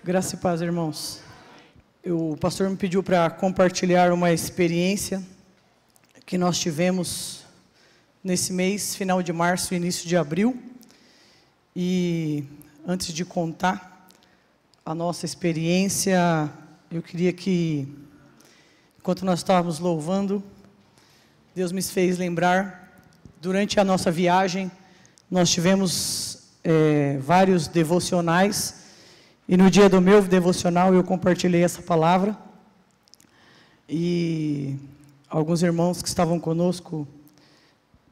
Graça e paz, irmãos. O pastor me pediu para compartilhar uma experiência que nós tivemos nesse mês, final de março e início de abril. E antes de contar a nossa experiência, eu queria que, enquanto nós estávamos louvando, Deus me fez lembrar, durante a nossa viagem, nós tivemos vários devocionais. E no dia do meu devocional eu compartilhei essa palavra, e alguns irmãos que estavam conosco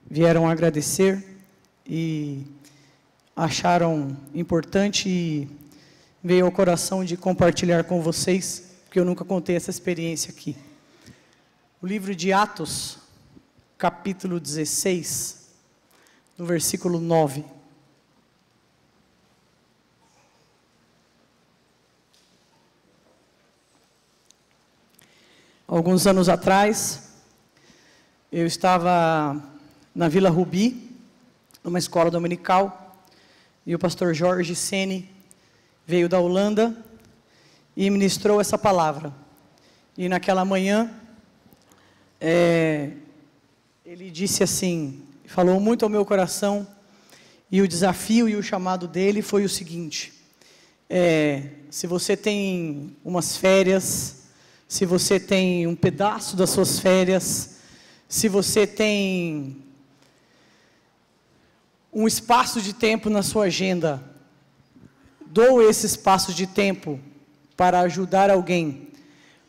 vieram agradecer e acharam importante, e veio ao coração de compartilhar com vocês, porque eu nunca contei essa experiência aqui. O livro de Atos, capítulo 16, no versículo 9. Alguns anos atrás, eu estava na Vila Rubi, numa escola dominical, e o pastor Jorge Sene veio da Holanda e ministrou essa palavra. E naquela manhã, ele disse assim, falou muito ao meu coração, e o desafio e o chamado dele foi o seguinte: se você tem umas férias, se você tem um pedaço das suas férias, se você tem um espaço de tempo na sua agenda, doe esse espaço de tempo para ajudar alguém,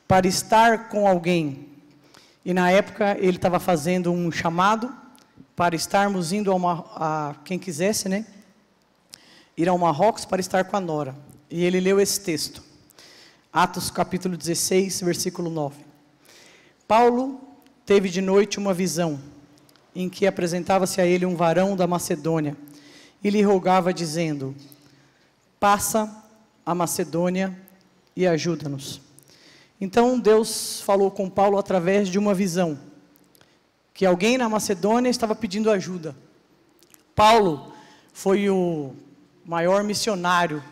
para estar com alguém. E na época ele estava fazendo um chamado para estarmos indo a quem quisesse, né? Ir ao Marrocos para estar com a nora. E ele leu esse texto. Atos capítulo 16, versículo 9. Paulo teve de noite uma visão, em que apresentava-se a ele um varão da Macedônia, e lhe rogava dizendo: passa a Macedônia e ajuda-nos. Então Deus falou com Paulo através de uma visão, que alguém na Macedônia estava pedindo ajuda. Paulo foi o maior missionário,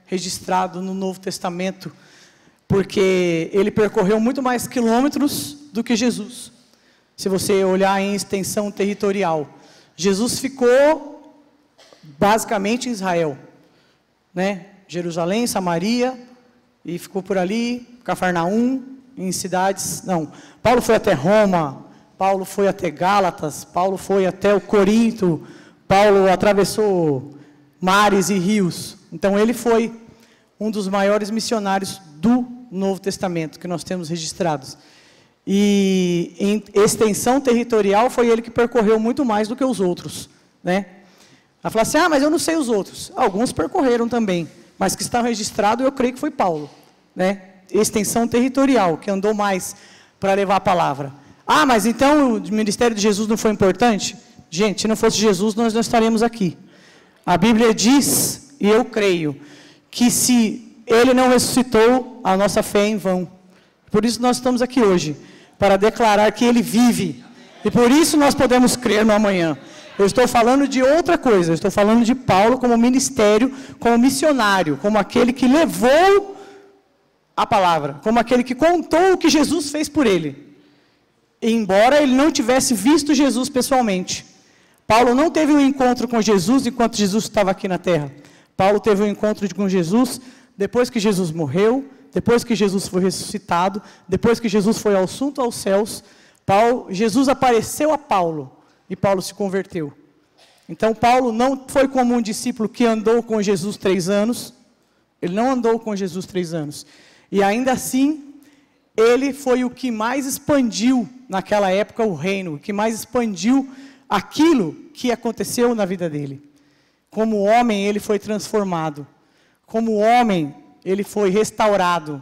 registrado no Novo Testamento, porque ele percorreu muito mais quilômetros do que Jesus. Se você olhar em extensão territorial, Jesus ficou basicamente em Israel, Jerusalém, Samaria, e ficou por ali, Cafarnaum, em cidades, Paulo foi até Roma, Paulo foi até Gálatas, Paulo foi até o Corinto, Paulo atravessou mares e rios. Então ele foi um dos maiores missionários do Novo Testamento que nós temos registrados. E em extensão territorial foi ele que percorreu muito mais do que os outros, Ela fala assim: mas eu não sei os outros. Alguns percorreram também, mas que está registrado, eu creio que foi Paulo, Extensão territorial, que andou mais para levar a palavra. Mas então o ministério de Jesus não foi importante? Gente, se não fosse Jesus, nós não estaríamos aqui. A Bíblia diz, e eu creio, que se Ele não ressuscitou, a nossa fé é em vão. Por isso nós estamos aqui hoje, para declarar que Ele vive. E por isso nós podemos crer no amanhã. Eu estou falando de outra coisa, eu estou falando de Paulo como ministério, como missionário, como aquele que levou a palavra, como aquele que contou o que Jesus fez por ele. E embora ele não tivesse visto Jesus pessoalmente, Paulo não teve um encontro com Jesus enquanto Jesus estava aqui na terra. Paulo teve um encontro com Jesus depois que Jesus morreu, depois que Jesus foi ressuscitado, depois que Jesus foi assunto aos céus. Jesus apareceu a Paulo e Paulo se converteu. Então Paulo não foi como um discípulo que andou com Jesus 3 anos, ele não andou com Jesus 3 anos, e ainda assim, ele foi o que mais expandiu naquela época o reino, o que mais expandiu aquilo que aconteceu na vida dele. Como homem ele foi transformado, como homem ele foi restaurado,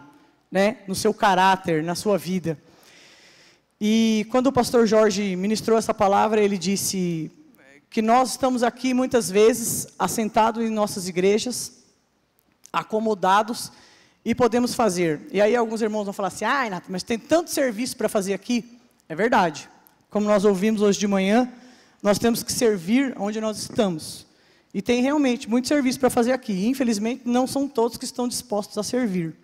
no seu caráter, na sua vida. E quando o pastor Jorge ministrou essa palavra, ele disse que nós estamos aqui muitas vezes assentados em nossas igrejas, acomodados, e podemos fazer. E aí alguns irmãos vão falar assim: Nath, mas tem tanto serviço para fazer aqui. É verdade. Como nós ouvimos hoje de manhã, nós temos que servir onde nós estamos. E tem realmente muito serviço para fazer aqui. Infelizmente, não são todos que estão dispostos a servir.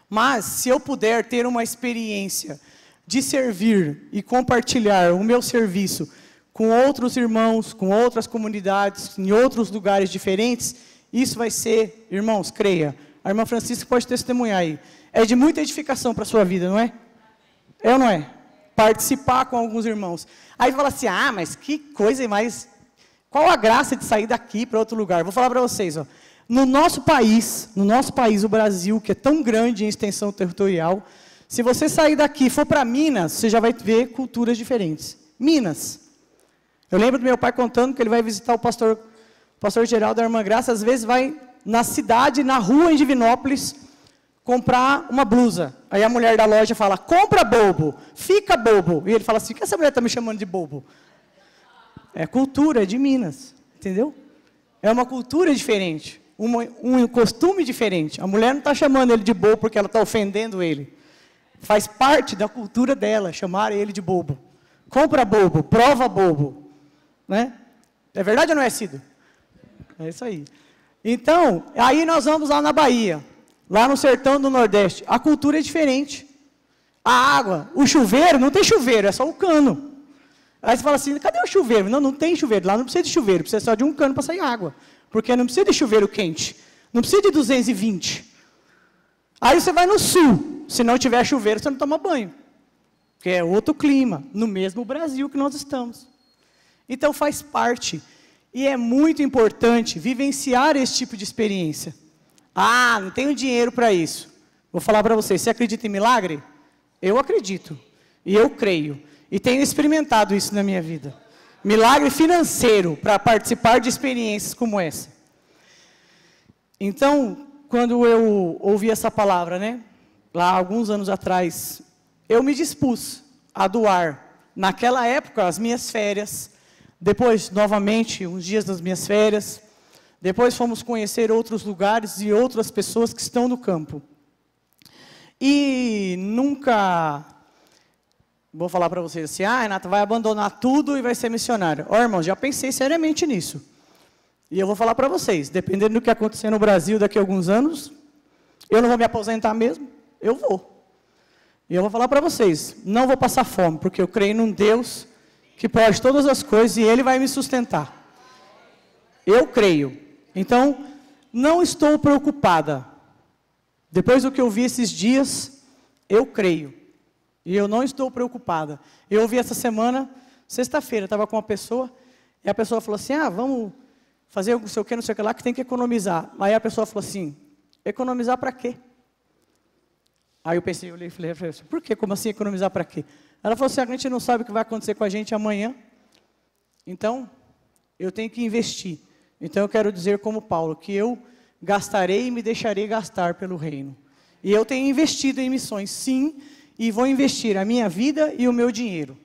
Mas, se eu puder ter uma experiência de servir e compartilhar o meu serviço com outros irmãos, com outras comunidades, em outros lugares diferentes, isso vai ser, irmãos, creia, a irmã Francisca pode testemunhar aí, é de muita edificação para a sua vida, não é? É ou não é? Participar com alguns irmãos. Aí fala assim, mas que coisa mais... Qual a graça de sair daqui para outro lugar? Vou falar para vocês, ó. No nosso país, o Brasil, que é tão grande em extensão territorial, se você sair daqui e for para Minas, você já vai ver culturas diferentes. Minas. Eu lembro do meu pai contando que ele vai visitar o pastor Geraldo da Irmã Graça, às vezes vai na cidade, na rua em Divinópolis, comprar uma blusa. Aí a mulher da loja fala, compra bobo, fica bobo. E ele fala assim, o que essa mulher está me chamando de bobo? É cultura, é de Minas, entendeu? É uma cultura diferente, um costume diferente. A mulher não está chamando ele de bobo porque ela está ofendendo ele. Faz parte da cultura dela, chamar ele de bobo. Compra bobo, prova bobo. Né? É verdade ou não é, Cido? É isso aí. Então, aí nós vamos lá na Bahia, lá no sertão do Nordeste. A cultura é diferente. A água, o chuveiro, não tem chuveiro, é só o cano. Aí você fala assim, cadê o chuveiro? Não, não tem chuveiro, lá não precisa de chuveiro, precisa só de um cano para sair água. Porque não precisa de chuveiro quente, não precisa de 220. Aí você vai no sul, se não tiver chuveiro, você não toma banho. Porque é outro clima, no mesmo Brasil que nós estamos. Então faz parte, e é muito importante vivenciar esse tipo de experiência. Não tenho dinheiro para isso. Vou falar para vocês, você acredita em milagre? Eu acredito, e eu creio. E tenho experimentado isso na minha vida. Milagre financeiro para participar de experiências como essa. Então, quando eu ouvi essa palavra, né, lá alguns anos atrás, eu me dispus a doar, naquela época, as minhas férias, depois, novamente, uns dias das minhas férias, depois fomos conhecer outros lugares e outras pessoas que estão no campo. E nunca... Vou falar para vocês assim, Renata, vai abandonar tudo e vai ser missionária. Irmãos, já pensei seriamente nisso. E eu vou falar para vocês, dependendo do que acontecer no Brasil daqui a alguns anos, eu não vou me aposentar mesmo, eu vou. E eu vou falar para vocês, não vou passar fome, porque eu creio num Deus que pode todas as coisas e Ele vai me sustentar. Eu creio. Então, não estou preocupada. Depois do que eu vi esses dias, eu creio. E eu não estou preocupada. Eu ouvi essa semana, sexta-feira, estava com uma pessoa, e a pessoa falou assim, vamos fazer não sei o que lá, que tem que economizar. Aí a pessoa falou assim, economizar para quê? Aí eu pensei, eu olhei e falei, por quê? Como assim economizar para quê? Ela falou assim, a gente não sabe o que vai acontecer com a gente amanhã, então eu tenho que investir. Então eu quero dizer como Paulo, que eu gastarei e me deixarei gastar pelo reino. E eu tenho investido em missões, sim, e vou investir a minha vida e o meu dinheiro.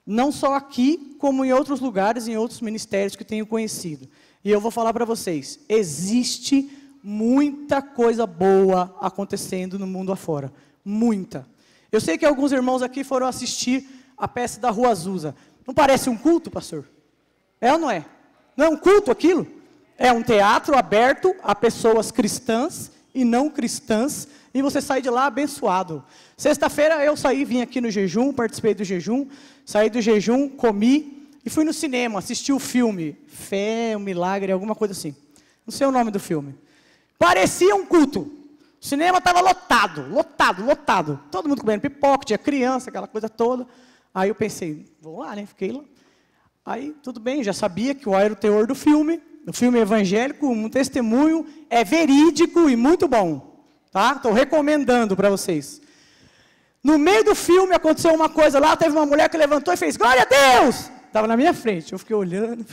Não só aqui, como em outros lugares, em outros ministérios que tenho conhecido. E eu vou falar para vocês, existe muita coisa boa acontecendo no mundo afora. Muita. Eu sei que alguns irmãos aqui foram assistir a peça da Rua Azusa. Não parece um culto, pastor? É ou não é? Não é um culto aquilo? É um teatro aberto a pessoas cristãs e não cristãs, e você sai de lá abençoado. Sexta-feira eu saí, vim aqui no jejum, participei do jejum, saí do jejum, comi e fui no cinema, assisti o filme, Fé, um Milagre, alguma coisa assim. Não sei o nome do filme. Parecia um culto. O cinema estava lotado. Todo mundo comendo pipoca, tinha criança, aquela coisa toda. Aí eu pensei, vou lá, né? Fiquei lá. Aí, tudo bem, já sabia que era o teor do filme. O filme é evangélico, um testemunho, é verídico e muito bom. Tá? Estou recomendando para vocês. No meio do filme aconteceu uma coisa lá, teve uma mulher que levantou e fez, glória a Deus! Estava na minha frente, eu fiquei olhando.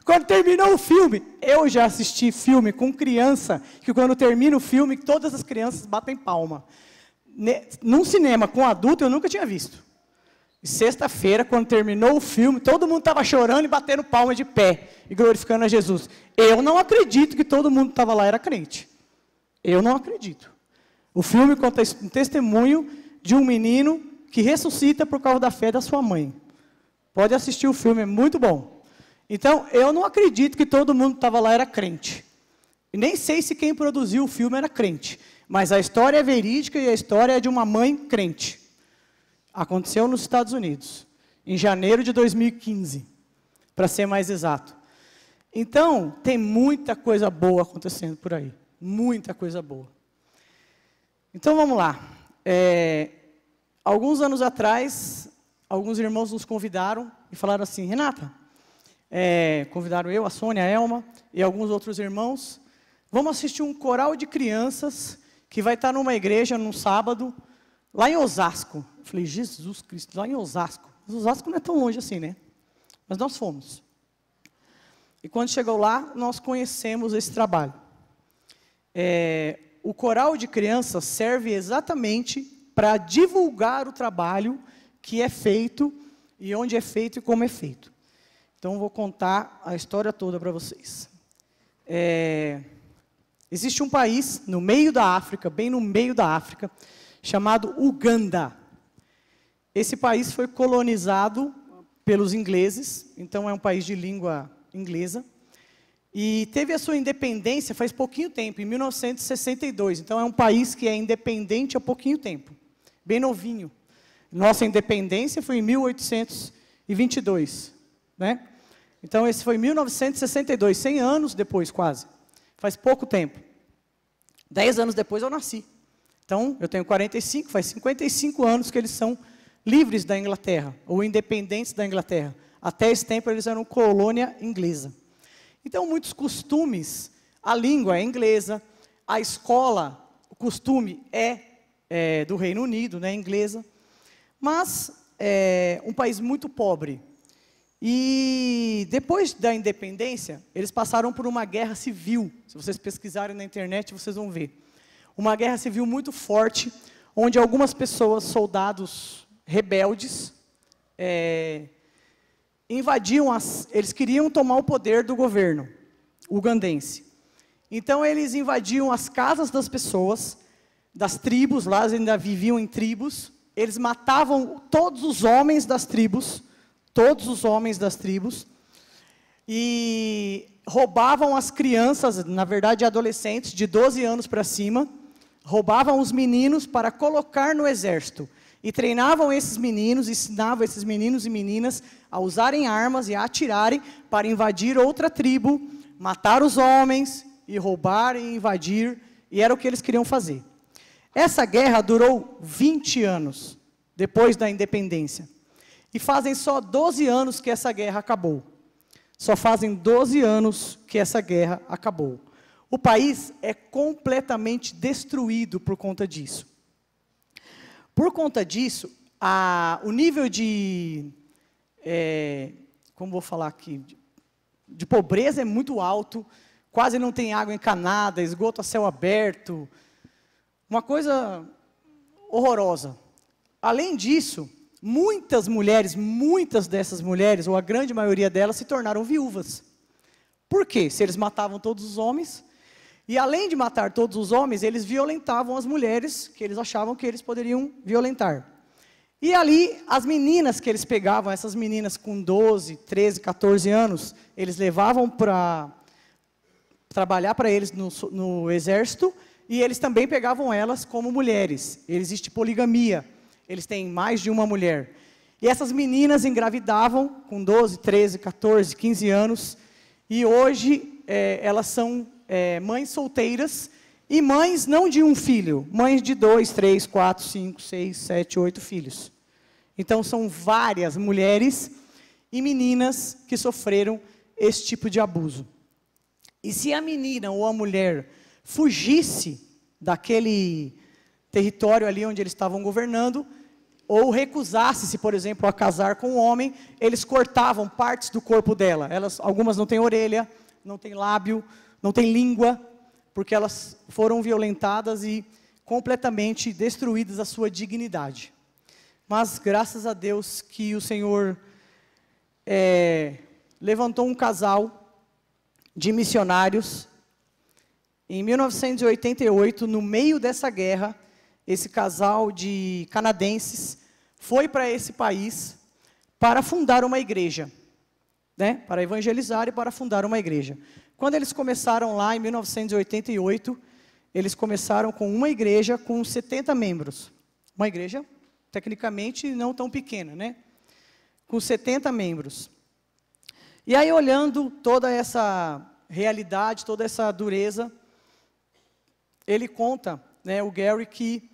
Quando terminou o filme, eu já assisti filme com criança, que quando termina o filme, todas as crianças batem palma. Num cinema com adulto, eu nunca tinha visto. E sexta-feira, quando terminou o filme, todo mundo estava chorando e batendo palma de pé, e glorificando a Jesus. Eu não acredito que todo mundo que estava lá era crente. Eu não acredito. O filme conta um testemunho de um menino que ressuscita por causa da fé da sua mãe. Pode assistir o filme, é muito bom. Então, eu não acredito que todo mundo que estava lá era crente. E nem sei se quem produziu o filme era crente. Mas a história é verídica e a história é de uma mãe crente. Aconteceu nos Estados Unidos, em janeiro de 2015, para ser mais exato. Então, tem muita coisa boa acontecendo por aí. Muita coisa boa. Então, vamos lá. Alguns anos atrás, alguns irmãos nos convidaram e falaram assim, Renata, convidaram eu, a Sônia, a Elma e alguns outros irmãos, vamos assistir um coral de crianças que vai estar numa igreja num sábado, lá em Osasco. Eu falei, Jesus Cristo, lá em Osasco. Mas Osasco não é tão longe assim, né? Mas nós fomos. E quando chegou lá, nós conhecemos esse trabalho. O coral de crianças serve exatamente para divulgar o trabalho que é feito, e onde é feito e como é feito. Então, eu vou contar a história toda para vocês. Existe um país no meio da África, bem no meio da África, chamado Uganda. Esse país foi colonizado pelos ingleses, então é um país de língua inglesa, e teve a sua independência faz pouquinho tempo, em 1962. Então é um país que é independente há pouquinho tempo, bem novinho. Nossa independência foi em 1822, né? Então esse foi em 1962, 100 anos depois quase, faz pouco tempo. 10 anos depois eu nasci. Então eu tenho 45, faz 55 anos que eles são livres da Inglaterra, ou independentes da Inglaterra. Até esse tempo eles eram colônia inglesa. Então muitos costumes, a língua é inglesa, a escola, o costume é do Reino Unido, né, inglesa, mas é um país muito pobre. E depois da independência, eles passaram por uma guerra civil. Se vocês pesquisarem na internet, vocês vão ver. Uma guerra civil muito forte, onde algumas pessoas, soldados rebeldes, invadiam eles queriam tomar o poder do governo ugandense. Então eles invadiam as casas das pessoas, das tribos, lá eles ainda viviam em tribos, eles matavam todos os homens das tribos, e roubavam as crianças, na verdade adolescentes, de 12 anos para cima, roubavam os meninos para colocar no exército. E treinavam esses meninos, ensinavam esses meninos e meninas a usarem armas e a atirarem para invadir outra tribo, matar os homens e roubar e invadir, e era o que eles queriam fazer. Essa guerra durou 20 anos, depois da independência. E fazem só 12 anos que essa guerra acabou. Só fazem 12 anos que essa guerra acabou. O país é completamente destruído por conta disso. Por conta disso, o nível de, como vou falar aqui, de pobreza é muito alto, quase não tem água encanada, esgoto a céu aberto, uma coisa horrorosa. Além disso, muitas dessas mulheres, ou a grande maioria delas, se tornaram viúvas. Por quê? Se eles matavam todos os homens, e além de matar todos os homens, eles violentavam as mulheres, que eles achavam que eles poderiam violentar. E ali, as meninas que eles pegavam, essas meninas com 12, 13, 14 anos, eles levavam para trabalhar para eles no exército, e eles também pegavam elas como mulheres. Existe poligamia, eles têm mais de uma mulher. E essas meninas engravidavam com 12, 13, 14, 15 anos, e hoje elas são mães solteiras, e mães não de um filho, mães de 2, 3, 4, 5, 6, 7, 8 filhos. Então são várias mulheres e meninas que sofreram esse tipo de abuso. E se a menina ou a mulher fugisse daquele território ali onde eles estavam governando, ou recusasse-se, por exemplo, a casar com um homem, eles cortavam partes do corpo dela. Algumas não têm orelha, não têm lábio, não têm língua, porque elas foram violentadas e completamente destruídas a sua dignidade. Mas, graças a Deus, que o Senhor levantou um casal de missionários. Em 1988, no meio dessa guerra, esse casal de canadenses foi para esse país para fundar uma igreja. né, para evangelizar e para fundar uma igreja. Quando eles começaram lá, em 1988, eles começaram com uma igreja com 70 membros. Uma igreja, tecnicamente, não tão pequena, né? Com 70 membros. E aí, olhando toda essa realidade, toda essa dureza, ele conta, né, o Gary, que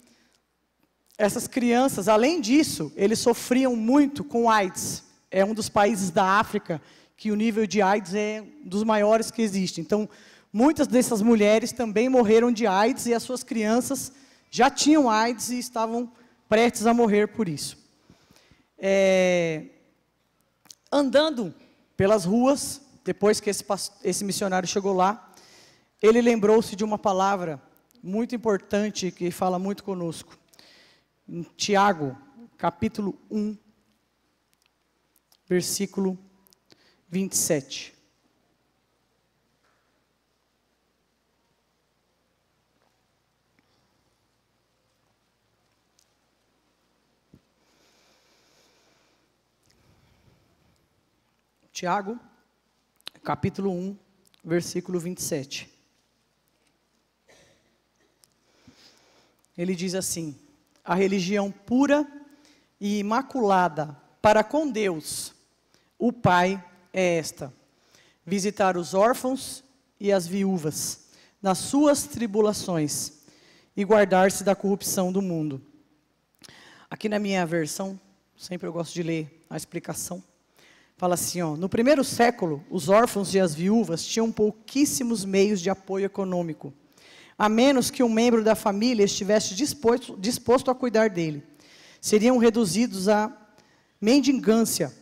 essas crianças, além disso, eles sofriam muito com AIDS. É um dos países da África que o nível de AIDS é um dos maiores que existe. Então, muitas dessas mulheres também morreram de AIDS e as suas crianças já tinham AIDS e estavam prestes a morrer por isso. Andando pelas ruas, depois que esse missionário chegou lá, ele lembrou-se de uma palavra muito importante que fala muito conosco. Em Tiago, capítulo 1, versículo 27. Tiago, capítulo 1, versículo 27. Ele diz assim: a religião pura e imaculada para com Deus, o Pai, é esta: visitar os órfãos e as viúvas nas suas tribulações e guardar-se da corrupção do mundo. Aqui na minha versão, sempre eu gosto de ler a explicação, fala assim, ó: no primeiro século, os órfãos e as viúvas tinham pouquíssimos meios de apoio econômico, a menos que um membro da família estivesse disposto a cuidar dele. Seriam reduzidos à mendigância,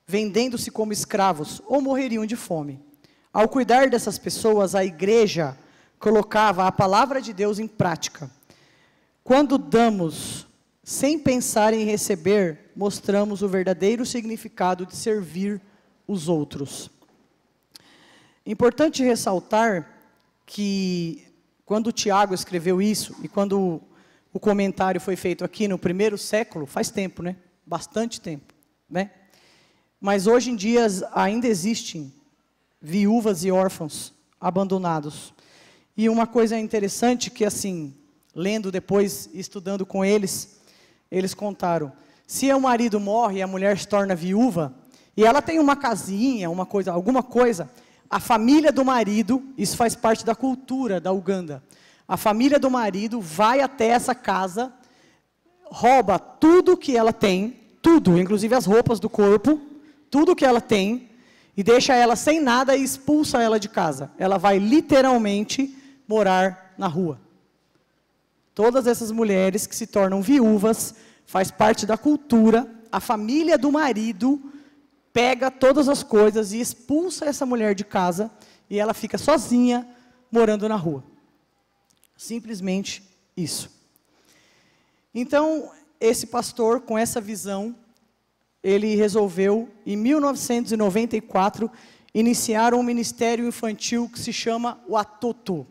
vendendo-se como escravos, ou morreriam de fome. Ao cuidar dessas pessoas, a igreja colocava a palavra de Deus em prática. Quando damos sem pensar em receber, mostramos o verdadeiro significado de servir os outros. Importante ressaltar que quando o Tiago escreveu isso, e quando o comentário foi feito aqui no primeiro século, faz tempo, né? Bastante tempo, né? Mas hoje em dia ainda existem viúvas e órfãos abandonados. E uma coisa interessante que, assim, lendo depois, estudando com eles, eles contaram: se o marido morre e a mulher se torna viúva, e ela tem uma casinha, alguma coisa, a família do marido, isso faz parte da cultura da Uganda, a família do marido vai até essa casa, rouba tudo que ela tem, tudo, inclusive as roupas do corpo, tudo que ela tem, e deixa ela sem nada e expulsa ela de casa. Ela vai literalmente morar na rua. Todas essas mulheres que se tornam viúvas, faz parte da cultura, a família do marido pega todas as coisas e expulsa essa mulher de casa, e ela fica sozinha, morando na rua. Simplesmente isso. Então, esse pastor, com essa visão, ele resolveu, em 1994, iniciar um ministério infantil que se chama Watoto.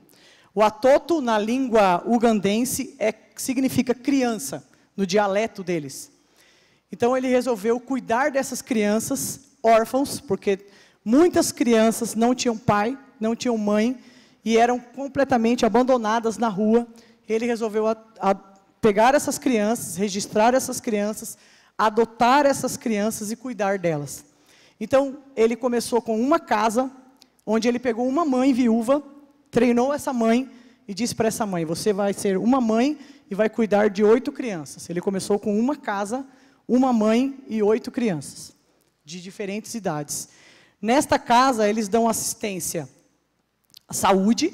Watoto, na língua ugandense, significa criança, no dialeto deles. Então, ele resolveu cuidar dessas crianças órfãos, porque muitas crianças não tinham pai, não tinham mãe, e eram completamente abandonadas na rua. Ele resolveu pegar essas crianças, registrar essas crianças, adotar essas crianças e cuidar delas. Então, ele começou com uma casa, onde ele pegou uma mãe viúva, treinou essa mãe e disse para essa mãe: você vai ser uma mãe e vai cuidar de 8 crianças. Ele começou com uma casa, uma mãe e 8 crianças, de diferentes idades. Nesta casa, eles dão assistência à saúde,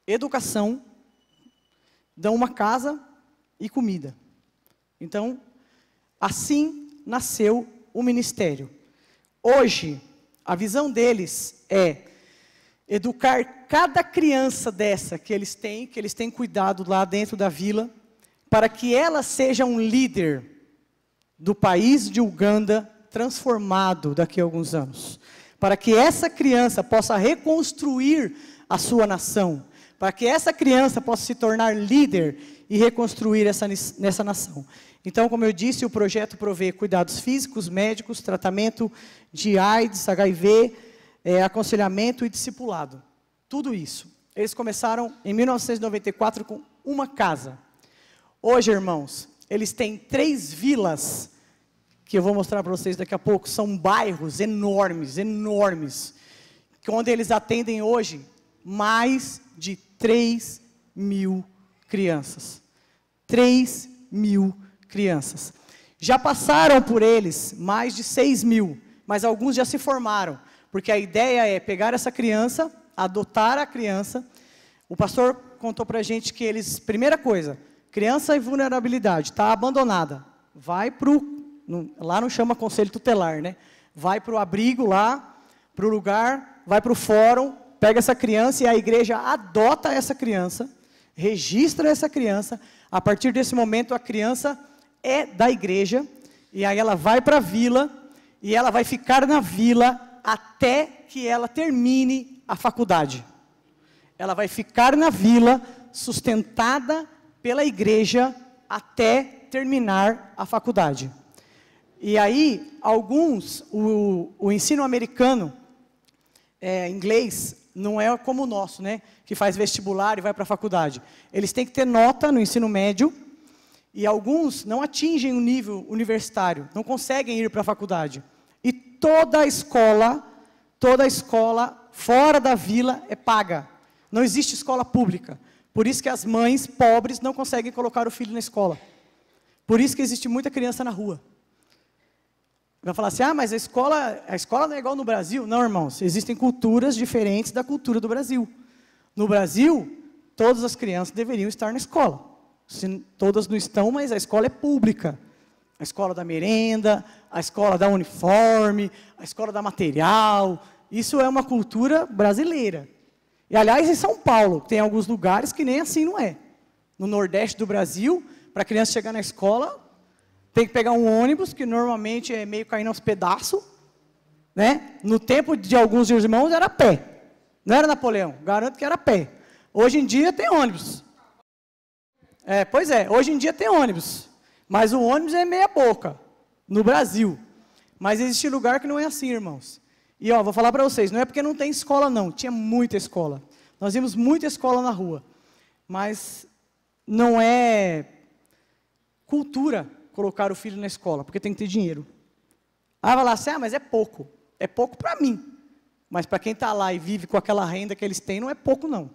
educação, dão uma casa e comida. Então, assim nasceu o ministério. Hoje, a visão deles é educar cada criança dessa que eles têm cuidado lá dentro da vila, para que ela seja um líder do país de Uganda transformado daqui a alguns anos. Para que essa criança possa reconstruir a sua nação, para que essa criança possa se tornar líder e reconstruir nessa nação. Então, como eu disse, o projeto provê cuidados físicos, médicos, tratamento de AIDS, HIV, aconselhamento e discipulado. Tudo isso. Eles começaram em 1994 com uma casa. Hoje, irmãos, eles têm 3 vilas, que eu vou mostrar para vocês daqui a pouco, são bairros enormes, enormes, onde eles atendem hoje mais de 3.000 crianças. 3.000 crianças. Já passaram por eles mais de 6.000, mas alguns já se formaram, porque a ideia é pegar essa criança, adotar a criança. O pastor contou para a gente que eles, primeira coisa, criança em vulnerabilidade, está abandonada, vai para lá não chama conselho tutelar, né? Vai para o abrigo lá, para o lugar, vai para o fórum, pega essa criança e a igreja adota essa criança, registra essa criança. A partir desse momento a criança é da igreja, e aí ela vai para a vila, e ela vai ficar na vila até que ela termine a faculdade. Ela vai ficar na vila, sustentada pela igreja, até terminar a faculdade. E aí, alguns, o ensino americano, inglês, não é como o nosso, né? Que faz vestibular e vai para a faculdade. Eles têm que ter nota no ensino médio, e alguns não atingem o nível universitário, não conseguem ir para a faculdade. E toda a escola fora da vila é paga. Não existe escola pública. Por isso que as mães pobres não conseguem colocar o filho na escola. Por isso que existe muita criança na rua. Vai falar assim, mas a escola não é igual no Brasil. Não, irmãos, existem culturas diferentes da cultura do Brasil. No Brasil, todas as crianças deveriam estar na escola. Todas não estão, mas a escola é pública. A escola da merenda, a escola da uniforme, a escola da material. Isso é uma cultura brasileira. E, aliás, em São Paulo, tem alguns lugares que nem assim não é. No Nordeste do Brasil, para a criança chegar na escola, tem que pegar um ônibus, que normalmente é meio caindo aos pedaços, né? No tempo de alguns irmãos era a pé. Não era Napoleão, garanto que era a pé. Hoje em dia tem ônibus. Pois é, hoje em dia tem ônibus. Mas o ônibus é meia boca, no Brasil. Mas existe lugar que não é assim, irmãos. E, vou falar para vocês, não é porque não tem escola, não. Tinha muita escola. Nós vimos muita escola na rua. Mas não é cultura colocar o filho na escola, porque tem que ter dinheiro. Vai falar assim, mas é pouco. É pouco para mim. Mas para quem está lá e vive com aquela renda que eles têm, não é pouco, não.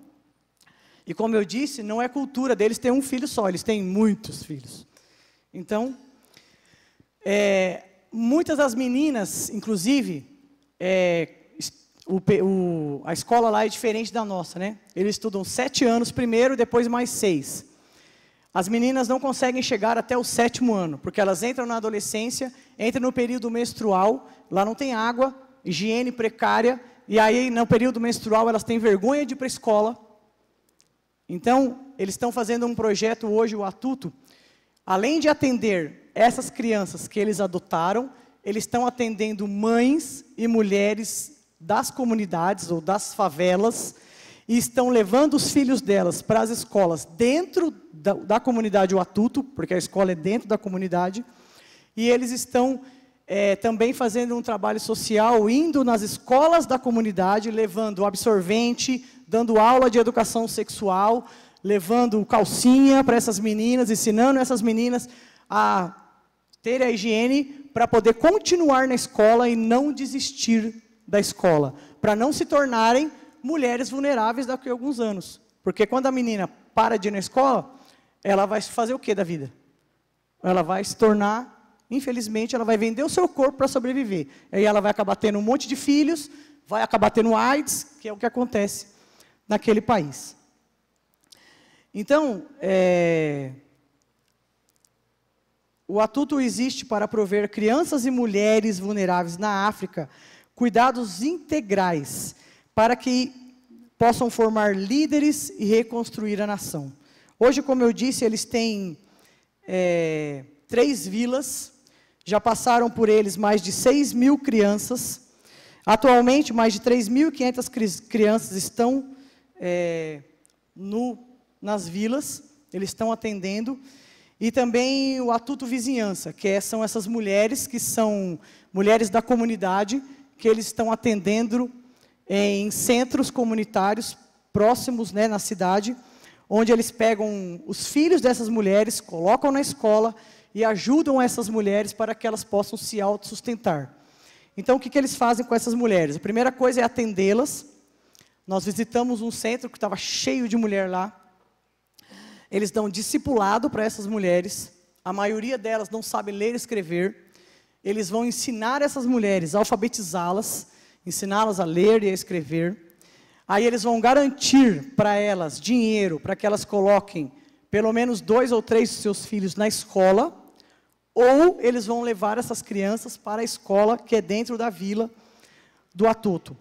E como eu disse, não é cultura deles ter um filho só, eles têm muitos filhos. Então, muitas das meninas, inclusive, a escola lá é diferente da nossa, né? Eles estudam 7 anos primeiro, depois mais 6. As meninas não conseguem chegar até o 7º ano, porque elas entram na adolescência, entram no período menstrual, lá não tem água, higiene precária, e aí no período menstrual elas têm vergonha de ir para a escola. Então, eles estão fazendo um projeto hoje, o Atuto, além de atender essas crianças que eles adotaram, eles estão atendendo mães e mulheres das comunidades ou das favelas, e estão levando os filhos delas para as escolas dentro da comunidade o Atuto, porque a escola é dentro da comunidade, e eles estão também fazendo um trabalho social, indo nas escolas da comunidade, levando absorvente, dando aula de educação sexual, levando calcinha para essas meninas, ensinando essas meninas a ter a higiene para poder continuar na escola e não desistir da escola, para não se tornarem mulheres vulneráveis daqui a alguns anos. Porque quando a menina para de ir na escola, ela vai fazer o que da vida? Ela vai se tornar, infelizmente, ela vai vender o seu corpo para sobreviver. Aí ela vai acabar tendo um monte de filhos, vai acabar tendo AIDS, que é o que acontece naquele país. Então, o Atuto existe para prover crianças e mulheres vulneráveis na África cuidados integrais, para que possam formar líderes e reconstruir a nação. Hoje, como eu disse, eles têm 3 vilas, já passaram por eles mais de 6.000 crianças. Atualmente, mais de 3.500 crianças estão nas vilas, eles estão atendendo. E também o Atuto Vizinhança, que são essas mulheres que são mulheres da comunidade, que eles estão atendendo em centros comunitários próximos, né, na cidade, onde eles pegam os filhos dessas mulheres, colocam na escola e ajudam essas mulheres para que elas possam se autossustentar. Então, o que eles fazem com essas mulheres? A primeira coisa é atendê-las. Nós visitamos um centro que estava cheio de mulher lá. Eles dão discipulado para essas mulheres. A maioria delas não sabe ler e escrever. Eles vão ensinar essas mulheres, alfabetizá-las, ensiná-las a ler e a escrever. Aí eles vão garantir para elas dinheiro, para que elas coloquem pelo menos 2 ou 3 dos seus filhos na escola, ou eles vão levar essas crianças para a escola que é dentro da vila do Atuto.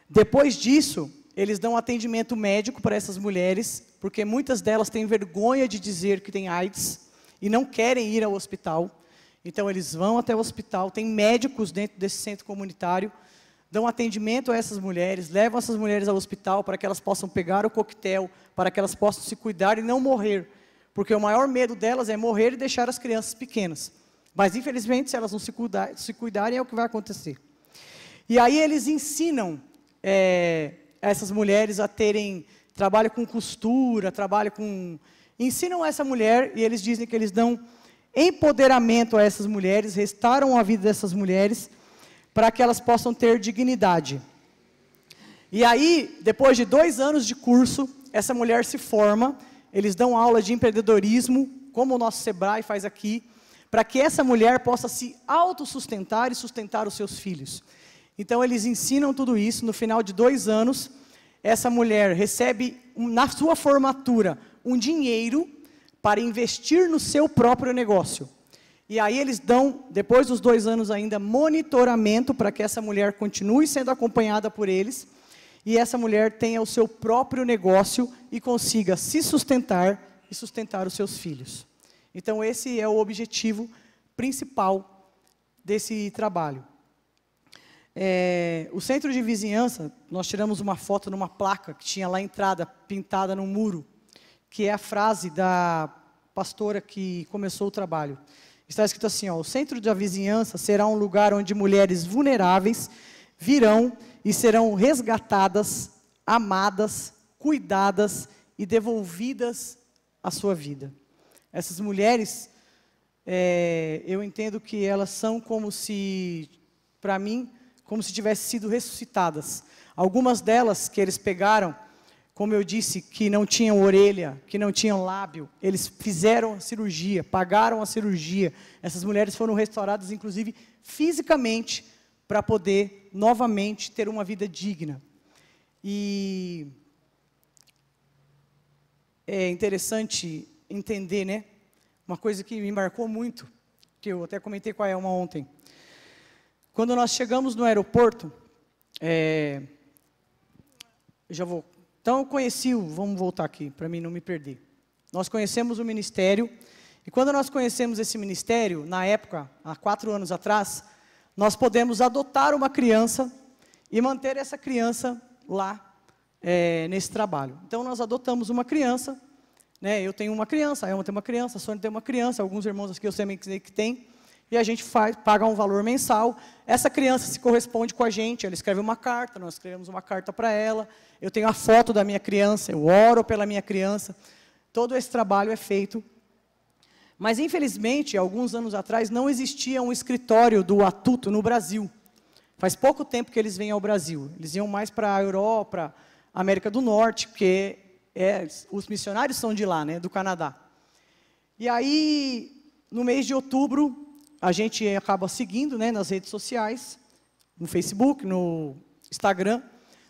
Depois disso, eles dão atendimento médico para essas mulheres, porque muitas delas têm vergonha de dizer que têm AIDS e não querem ir ao hospital. Então, eles vão até o hospital, tem médicos dentro desse centro comunitário, dão atendimento a essas mulheres, levam essas mulheres ao hospital para que elas possam pegar o coquetel, para que elas possam se cuidar e não morrer. Porque o maior medo delas é morrer e deixar as crianças pequenas. Mas, infelizmente, se elas não se cuidarem, é o que vai acontecer. E aí eles ensinam essas mulheres a terem trabalho com costura, ensinam essa mulher, e eles dizem que eles dão empoderamento a essas mulheres, restauram a vida dessas mulheres, para que elas possam ter dignidade. E aí, depois de 2 anos de curso, essa mulher se forma, eles dão aula de empreendedorismo, como o nosso Sebrae faz aqui, para que essa mulher possa se autossustentar e sustentar os seus filhos. Então, eles ensinam tudo isso. No final de 2 anos, essa mulher recebe, na sua formatura, um dinheiro para investir no seu próprio negócio. E aí eles dão, depois dos 2 anos ainda, monitoramento para que essa mulher continue sendo acompanhada por eles, e essa mulher tenha o seu próprio negócio e consiga se sustentar e sustentar os seus filhos. Então, esse é o objetivo principal desse trabalho. O centro de vizinhança, nós tiramos uma foto numa placa que tinha lá a entrada, pintada no muro, que é a frase da pastora que começou o trabalho. Está escrito assim, ó: o centro da vizinhança será um lugar onde mulheres vulneráveis virão e serão resgatadas, amadas, cuidadas e devolvidas à sua vida. Essas mulheres, eu entendo que elas são como se, para mim, como se tivessem sido ressuscitadas. Algumas delas que eles pegaram, como eu disse, que não tinham orelha, que não tinham lábio, eles fizeram a cirurgia, pagaram a cirurgia. Essas mulheres foram restauradas, inclusive, fisicamente, para poder, novamente, ter uma vida digna. E é interessante entender, né? Uma coisa que me marcou muito, que eu até comentei com a Elma ontem. Quando nós chegamos no aeroporto, então eu conheci, vamos voltar aqui, para mim não me perder. Nós conhecemos o ministério, e quando nós conhecemos esse ministério, na época, há 4 anos atrás, nós podemos adotar uma criança e manter essa criança lá, nesse trabalho. Então, nós adotamos uma criança, né? Eu tenho uma criança, a Elma tem uma criança, a Sônia tem uma criança, alguns irmãos aqui eu sei que tem, e a gente paga um valor mensal. Essa criança se corresponde com a gente, ela escreve uma carta, nós escrevemos uma carta para ela, eu tenho a foto da minha criança, eu oro pela minha criança, todo esse trabalho é feito. Mas, infelizmente, alguns anos atrás, não existia um escritório do Atuto no Brasil. Faz pouco tempo que eles vêm ao Brasil. Eles iam mais para a Europa, América do Norte, porque os missionários são de lá, né, do Canadá. E aí, no mês de outubro, a gente acaba seguindo, né, nas redes sociais, no Facebook, no Instagram.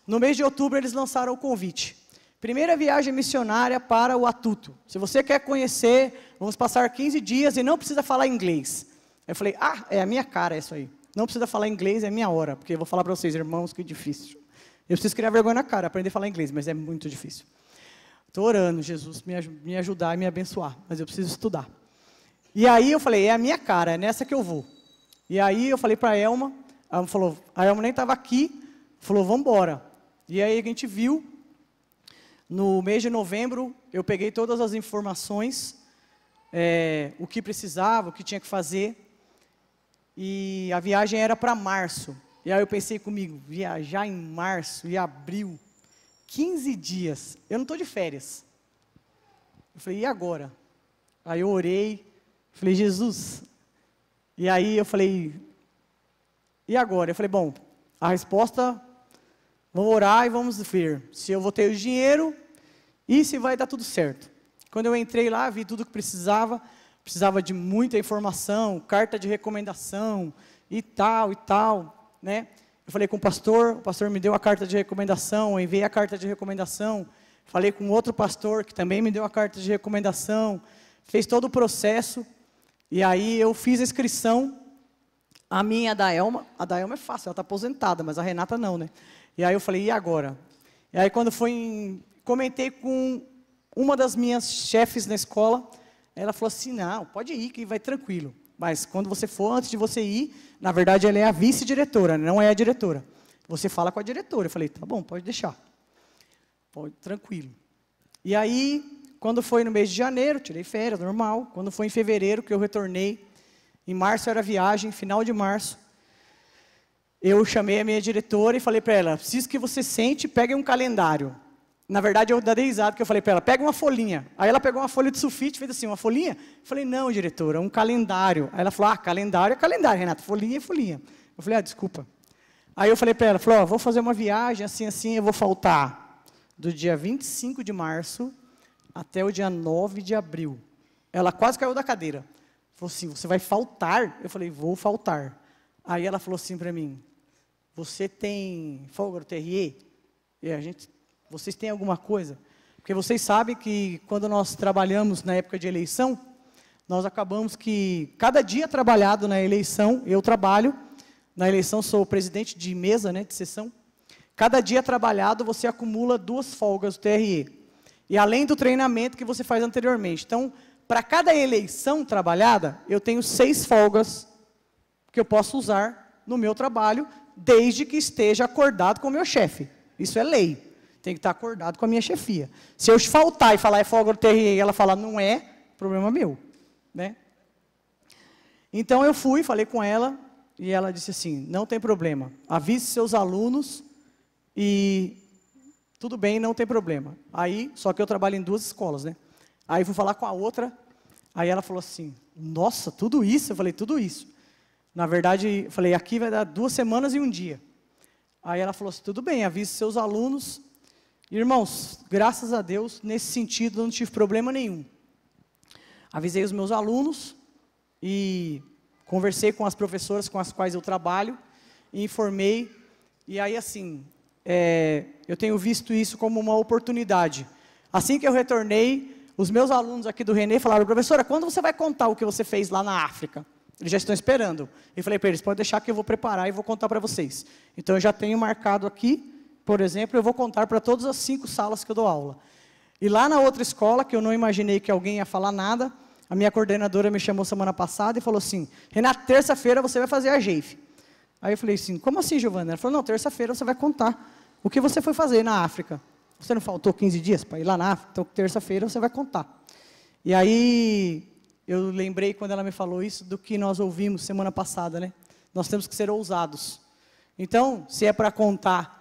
No mês de outubro, eles lançaram o convite. Primeira viagem missionária para o Atuto. Se você quer conhecer, vamos passar 15 dias e não precisa falar inglês. Eu falei, é a minha cara isso aí. Não precisa falar inglês, é a minha hora. Porque eu vou falar para vocês, irmãos, que difícil. Eu preciso criar vergonha na cara, aprender a falar inglês, mas é muito difícil. Estou orando, Jesus, me ajudar e me abençoar, mas eu preciso estudar. E aí eu falei, é a minha cara, é nessa que eu vou. E aí eu falei para a Elma nem estava aqui, falou, vamos embora. E aí a gente viu, No mês de novembro, eu peguei todas as informações, o que precisava, o que tinha que fazer, e a viagem era para março. E aí eu pensei comigo, viajar em março e abril, 15 dias, eu não estou de férias. Eu falei, e agora? Aí eu orei, falei, Jesus. E aí eu falei, e agora? Eu falei, bom, a resposta, vamos orar e vamos ver se eu vou ter o dinheiro e se vai dar tudo certo. Quando eu entrei lá, vi tudo que precisava de muita informação, carta de recomendação e tal, né? Eu falei com o pastor me deu a carta de recomendação, eu enviei a carta de recomendação, falei com outro pastor que também me deu a carta de recomendação, fez todo o processo, e aí eu fiz a inscrição, a minha, a Elma é fácil, ela está aposentada, mas a Renata não, né? E aí eu falei, e agora? E aí quando comentei com uma das minhas chefes na escola, ela falou assim, não, pode ir que vai tranquilo. Mas quando você for, antes de você ir, na verdade ela é a vice-diretora, não é a diretora. Você fala com a diretora. Eu falei, tá bom, pode deixar. Pode, tranquilo. E aí, quando foi no mês de janeiro, tirei férias, normal. Quando foi em fevereiro que eu retornei, em março era viagem, final de março, eu chamei a minha diretora e falei para ela, preciso que você sente e pegue um calendário. Na verdade, eu dei risada, que eu falei para ela, pega uma folhinha. Aí ela pegou uma folha de sulfite, fez assim, uma folhinha. Eu falei, não, diretora, um calendário. Aí ela falou, calendário é calendário, Renata, folhinha é folhinha. Eu falei, desculpa. Aí eu falei para ela, vou fazer uma viagem, assim, eu vou faltar do dia 25 de março até o dia 9 de abril. Ela quase caiu da cadeira. Falou assim, você vai faltar? Eu falei, vou faltar. Aí ela falou assim para mim, você tem folga no TRE? E vocês têm alguma coisa? Porque vocês sabem que quando nós trabalhamos na época de eleição, nós acabamos que cada dia trabalhado na eleição, eu trabalho, na eleição sou presidente de mesa, né, de sessão, cada dia trabalhado você acumula 2 folgas do TRE. E além do treinamento que você faz anteriormente. Então, para cada eleição trabalhada, eu tenho 6 folgas que eu posso usar no meu trabalho, desde que esteja acordado com o meu chefe. Isso é lei. Tem que estar acordado com a minha chefia. Se eu faltar e falar é folga do TRE e ela falar não é, problema meu, né? Então eu falei com ela e ela disse assim, não tem problema, avise seus alunos e tudo bem, não tem problema. Aí, só que eu trabalho em 2 escolas, né? Aí fui falar com a outra, aí ela falou assim, nossa, tudo isso? Eu falei, tudo isso. Na verdade, eu falei, aqui vai dar 2 semanas e 1 dia. Aí ela falou assim, tudo bem, avise seus alunos. Irmãos, graças a Deus, nesse sentido, eu não tive problema nenhum. Avisei os meus alunos e conversei com as professoras com as quais eu trabalho, e informei, e aí assim, eu tenho visto isso como uma oportunidade. Assim que eu retornei, os meus alunos aqui do Renê falaram, professora, quando você vai contar o que você fez lá na África? Eles já estão esperando. Eu falei para eles, pode deixar que eu vou preparar e vou contar para vocês. Então eu já tenho marcado aqui, por exemplo, eu vou contar para todas as 5 salas que eu dou aula. E lá na outra escola, que eu não imaginei que alguém ia falar nada, a minha coordenadora me chamou semana passada e falou assim, Renato, terça-feira você vai fazer a GEIF. Aí eu falei assim, como assim, Giovana? Ela falou, não, terça-feira você vai contar o que você foi fazer na África. Você não faltou 15 dias para ir lá na África? Então, terça-feira você vai contar. E aí, eu lembrei, quando ela me falou isso, do que nós ouvimos semana passada, né? Nós temos que ser ousados. Então, se é para contar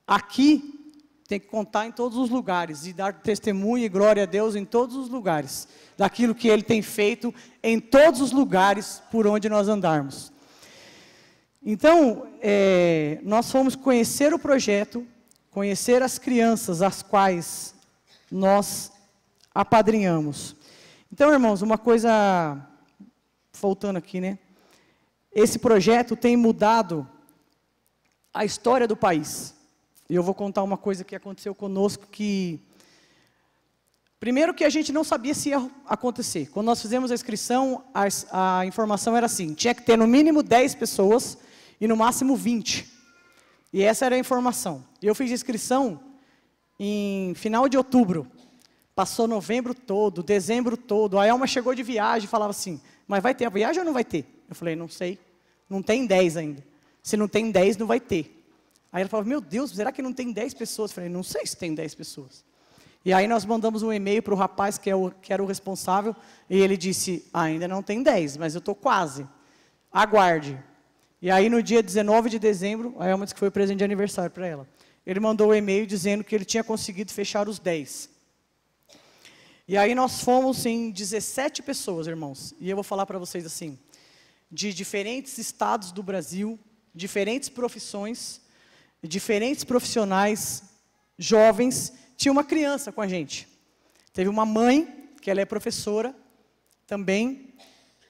aqui, tem que contar em todos os lugares, e dar testemunho e glória a Deus em todos os lugares, daquilo que Ele tem feito em todos os lugares por onde nós andarmos. Então, nós fomos conhecer o projeto, conhecer as crianças, as quais nós apadrinhamos. Então, irmãos, uma coisa, voltando aqui, né? Esse projeto tem mudado a história do país. E eu vou contar uma coisa que aconteceu conosco que... Primeiro que a gente não sabia se ia acontecer. Quando nós fizemos a inscrição, a informação era assim, tinha que ter no mínimo 10 pessoas e no máximo 20. E essa era a informação. E eu fiz a inscrição em final de outubro. Passou novembro todo, dezembro todo. A Elma chegou de viagem e falava assim, mas vai ter a viagem ou não vai ter? Eu falei, não sei, não tem 10 ainda. Se não tem 10, não vai ter. Aí ela falava, meu Deus, será que não tem 10 pessoas? Eu falei, não sei se tem 10 pessoas. E aí nós mandamos um e-mail para o rapaz que era o responsável, e ele disse, ainda não tem 10, mas eu estou quase, aguarde. E aí no dia 19 de dezembro, a Elma disse que foi o presente de aniversário para ela. Ele mandou um e-mail dizendo que ele tinha conseguido fechar os 10. E aí nós fomos em 17 pessoas, irmãos. E eu vou falar para vocês assim, de diferentes estados do Brasil, diferentes profissões, diferentes profissionais, jovens. Tinha uma criança com a gente. Teve uma mãe, que ela é professora também,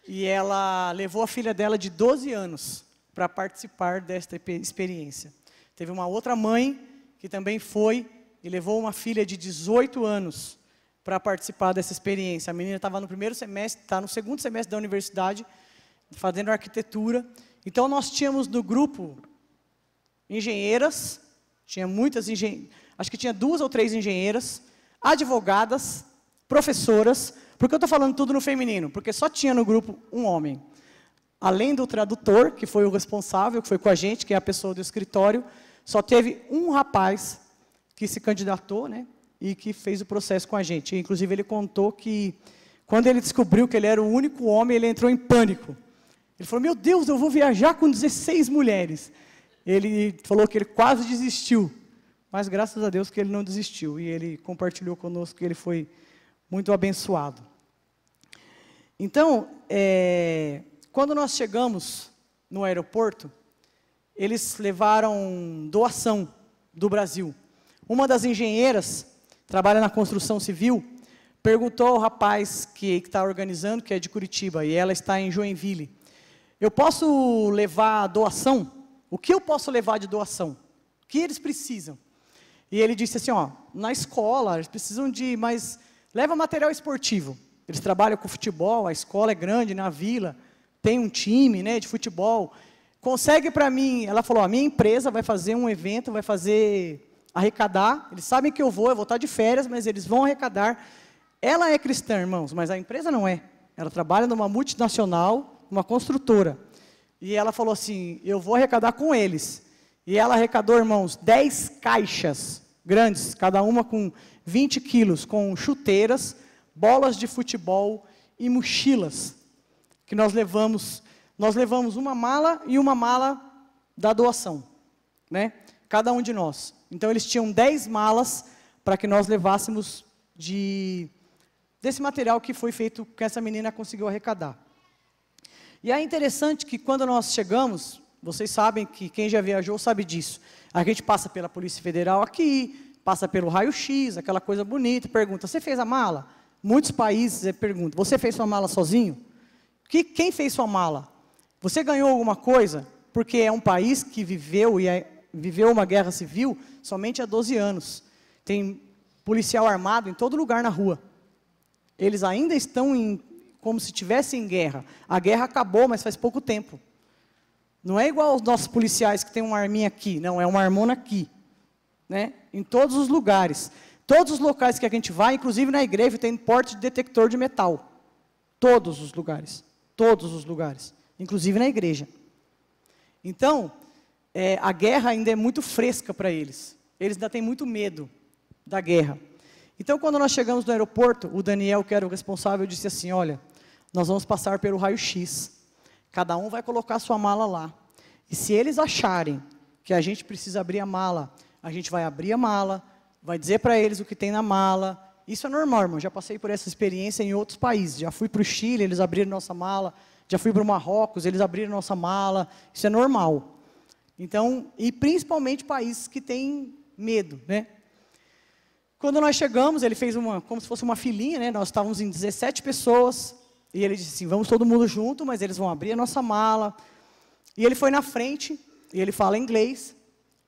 e ela levou a filha dela de 12 anos para participar desta experiência. Teve uma outra mãe que também foi e levou uma filha de 18 anos para participar dessa experiência. A menina estava no primeiro semestre, está no segundo semestre da universidade, fazendo arquitetura. Então, nós tínhamos no grupo engenheiras, tinha muitas engenheiras, acho que tinha 2 ou 3 engenheiras, advogadas, professoras. Por que eu estou falando tudo no feminino? Porque só tinha no grupo um homem. Além do tradutor, que foi o responsável, que foi com a gente, que é a pessoa do escritório, só teve um rapaz que se candidatou, né, e que fez o processo com a gente. Inclusive, ele contou que, quando ele descobriu que ele era o único homem, ele entrou em pânico. Ele falou, meu Deus, eu vou viajar com 16 mulheres. Ele falou que ele quase desistiu, mas graças a Deus que ele não desistiu. E ele compartilhou conosco que ele foi muito abençoado. Então, quando nós chegamos no aeroporto, eles levaram doação do Brasil. Uma das engenheiras, trabalha na construção civil, perguntou ao rapaz que está organizando, que é de Curitiba, e ela está em Joinville, eu posso levar doação? O que eu posso levar de doação? O que eles precisam? E ele disse assim, ó, na escola, eles precisam de, mas leva material esportivo. Eles trabalham com futebol, a escola é grande, na vila, tem um time, né, de futebol. Consegue para mim, ela falou, a minha empresa vai fazer um evento, vai arrecadar, eles sabem que eu vou estar de férias, mas eles vão arrecadar. Ela é cristã, irmãos, mas a empresa não é. Ela trabalha numa multinacional, uma construtora. E ela falou assim, eu vou arrecadar com eles. E ela arrecadou, irmãos, 10 caixas grandes, cada uma com 20 quilos, com chuteiras, bolas de futebol e mochilas, que nós levamos uma mala e uma mala da doação, né? Cada um de nós. Então, eles tinham 10 malas para que nós levássemos desse material que foi feito, que essa menina conseguiu arrecadar. E é interessante que quando nós chegamos, vocês sabem que quem já viajou sabe disso. A gente passa pela Polícia Federal aqui, passa pelo raio-x, aquela coisa bonita, pergunta, você fez a mala? Muitos países perguntam, você fez sua mala sozinho? Quem fez sua mala? Você ganhou alguma coisa? Porque é um país que viveu uma guerra civil somente há 12 anos. Tem policial armado em todo lugar na rua. Eles ainda estão como se estivessem em guerra. A guerra acabou, mas faz pouco tempo. Não é igual aos nossos policiais que tem uma arminha aqui. Não, é uma armona aqui. Né? Em todos os lugares. Todos os locais que a gente vai, inclusive na igreja, tem porte de detector de metal. Todos os lugares. Todos os lugares. Inclusive na igreja. Então, a guerra ainda é muito fresca para eles. Eles ainda têm muito medo da guerra. Então, quando nós chegamos no aeroporto, o Daniel, que era o responsável, disse assim, olha, nós vamos passar pelo raio-x. Cada um vai colocar a sua mala lá. E se eles acharem que a gente precisa abrir a mala, a gente vai abrir a mala, vai dizer para eles o que tem na mala. Isso é normal, irmão. Já passei por essa experiência em outros países. Já fui para o Chile, eles abriram nossa mala. Já fui para o Marrocos, eles abriram nossa mala. Isso é normal. Então, e principalmente países que têm medo, né? Quando nós chegamos, ele fez como se fosse uma filinha, né? Nós estávamos em 17 pessoas, e ele disse assim, vamos todo mundo junto, mas eles vão abrir a nossa mala. E ele foi na frente, e ele fala inglês,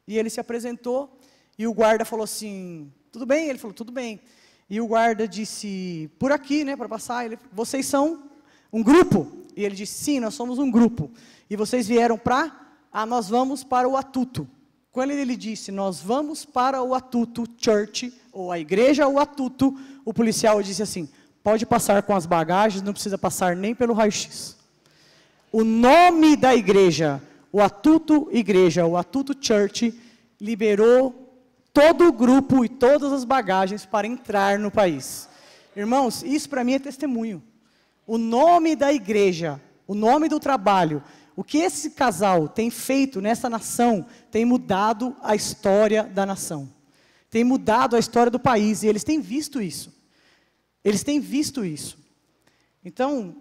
e ele se apresentou, e o guarda falou assim, tudo bem? Ele falou, tudo bem. E o guarda disse, por aqui, né, para passar, vocês são um grupo? E ele disse, sim, nós somos um grupo. E vocês vieram nós vamos para o Atuto. Quando ele disse, nós vamos para o Atuto Church, ou a igreja ou Atuto, o policial disse assim, pode passar com as bagagens, não precisa passar nem pelo raio-x. O nome da igreja, o Atuto Igreja, o Atuto Church, liberou todo o grupo e todas as bagagens para entrar no país. Irmãos, isso para mim é testemunho. O nome da igreja, o nome do trabalho, o que esse casal tem feito nessa nação, tem mudado a história da nação. Tem mudado a história do país, e eles têm visto isso. Eles têm visto isso. Então,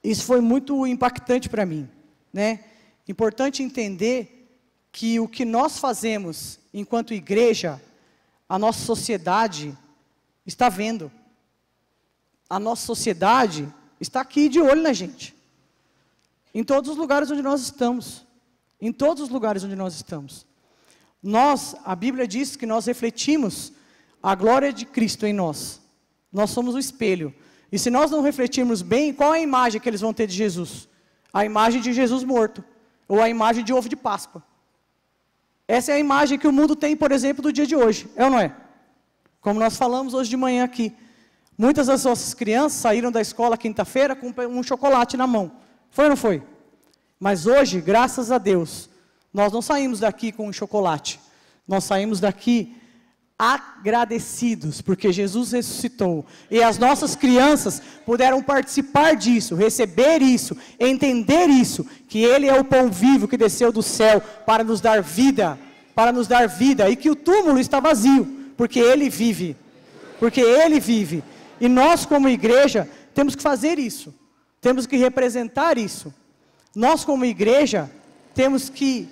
isso foi muito impactante para mim, né? Importante entender que o que nós fazemos enquanto igreja, a nossa sociedade está vendo. A nossa sociedade está aqui de olho na gente. Em todos os lugares onde nós estamos. Em todos os lugares onde nós estamos. A Bíblia diz que nós refletimos a glória de Cristo em nós. Nós somos o espelho. E se nós não refletirmos bem, qual é a imagem que eles vão ter de Jesus? A imagem de Jesus morto. Ou a imagem de ovo de Páscoa. Essa é a imagem que o mundo tem, por exemplo, do dia de hoje. É ou não é? Como nós falamos hoje de manhã aqui. Muitas das nossas crianças saíram da escola quinta-feira com um chocolate na mão. Foi ou não foi? Mas hoje, graças a Deus, nós não saímos daqui com um chocolate. Nós saímos daqui agradecidos, porque Jesus ressuscitou. E as nossas crianças puderam participar disso, receber isso, entender isso, que Ele é o pão vivo que desceu do céu para nos dar vida, e que o túmulo está vazio, porque Ele vive. Porque Ele vive. E nós, como igreja, temos que fazer isso. Temos que representar isso. Nós, como igreja, temos que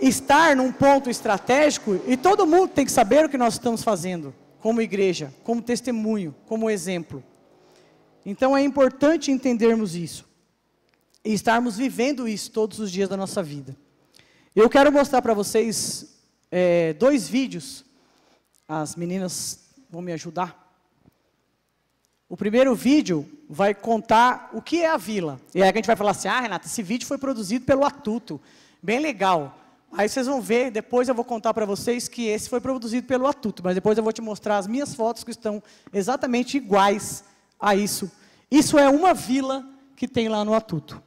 estar num ponto estratégico, e todo mundo tem que saber o que nós estamos fazendo, como igreja, como testemunho, como exemplo. Então é importante entendermos isso, e estarmos vivendo isso todos os dias da nossa vida. Eu quero mostrar para vocês 2 vídeos, as meninas vão me ajudar. O primeiro vídeo vai contar o que é a vila. E aí a gente vai falar assim, Renata, esse vídeo foi produzido pelo Atuto. Bem legal. Aí vocês vão ver, depois eu vou contar para vocês que esse foi produzido pelo Atuto. Mas depois eu vou te mostrar as minhas fotos que estão exatamente iguais a isso. Isso é uma vila que tem lá no Atuto.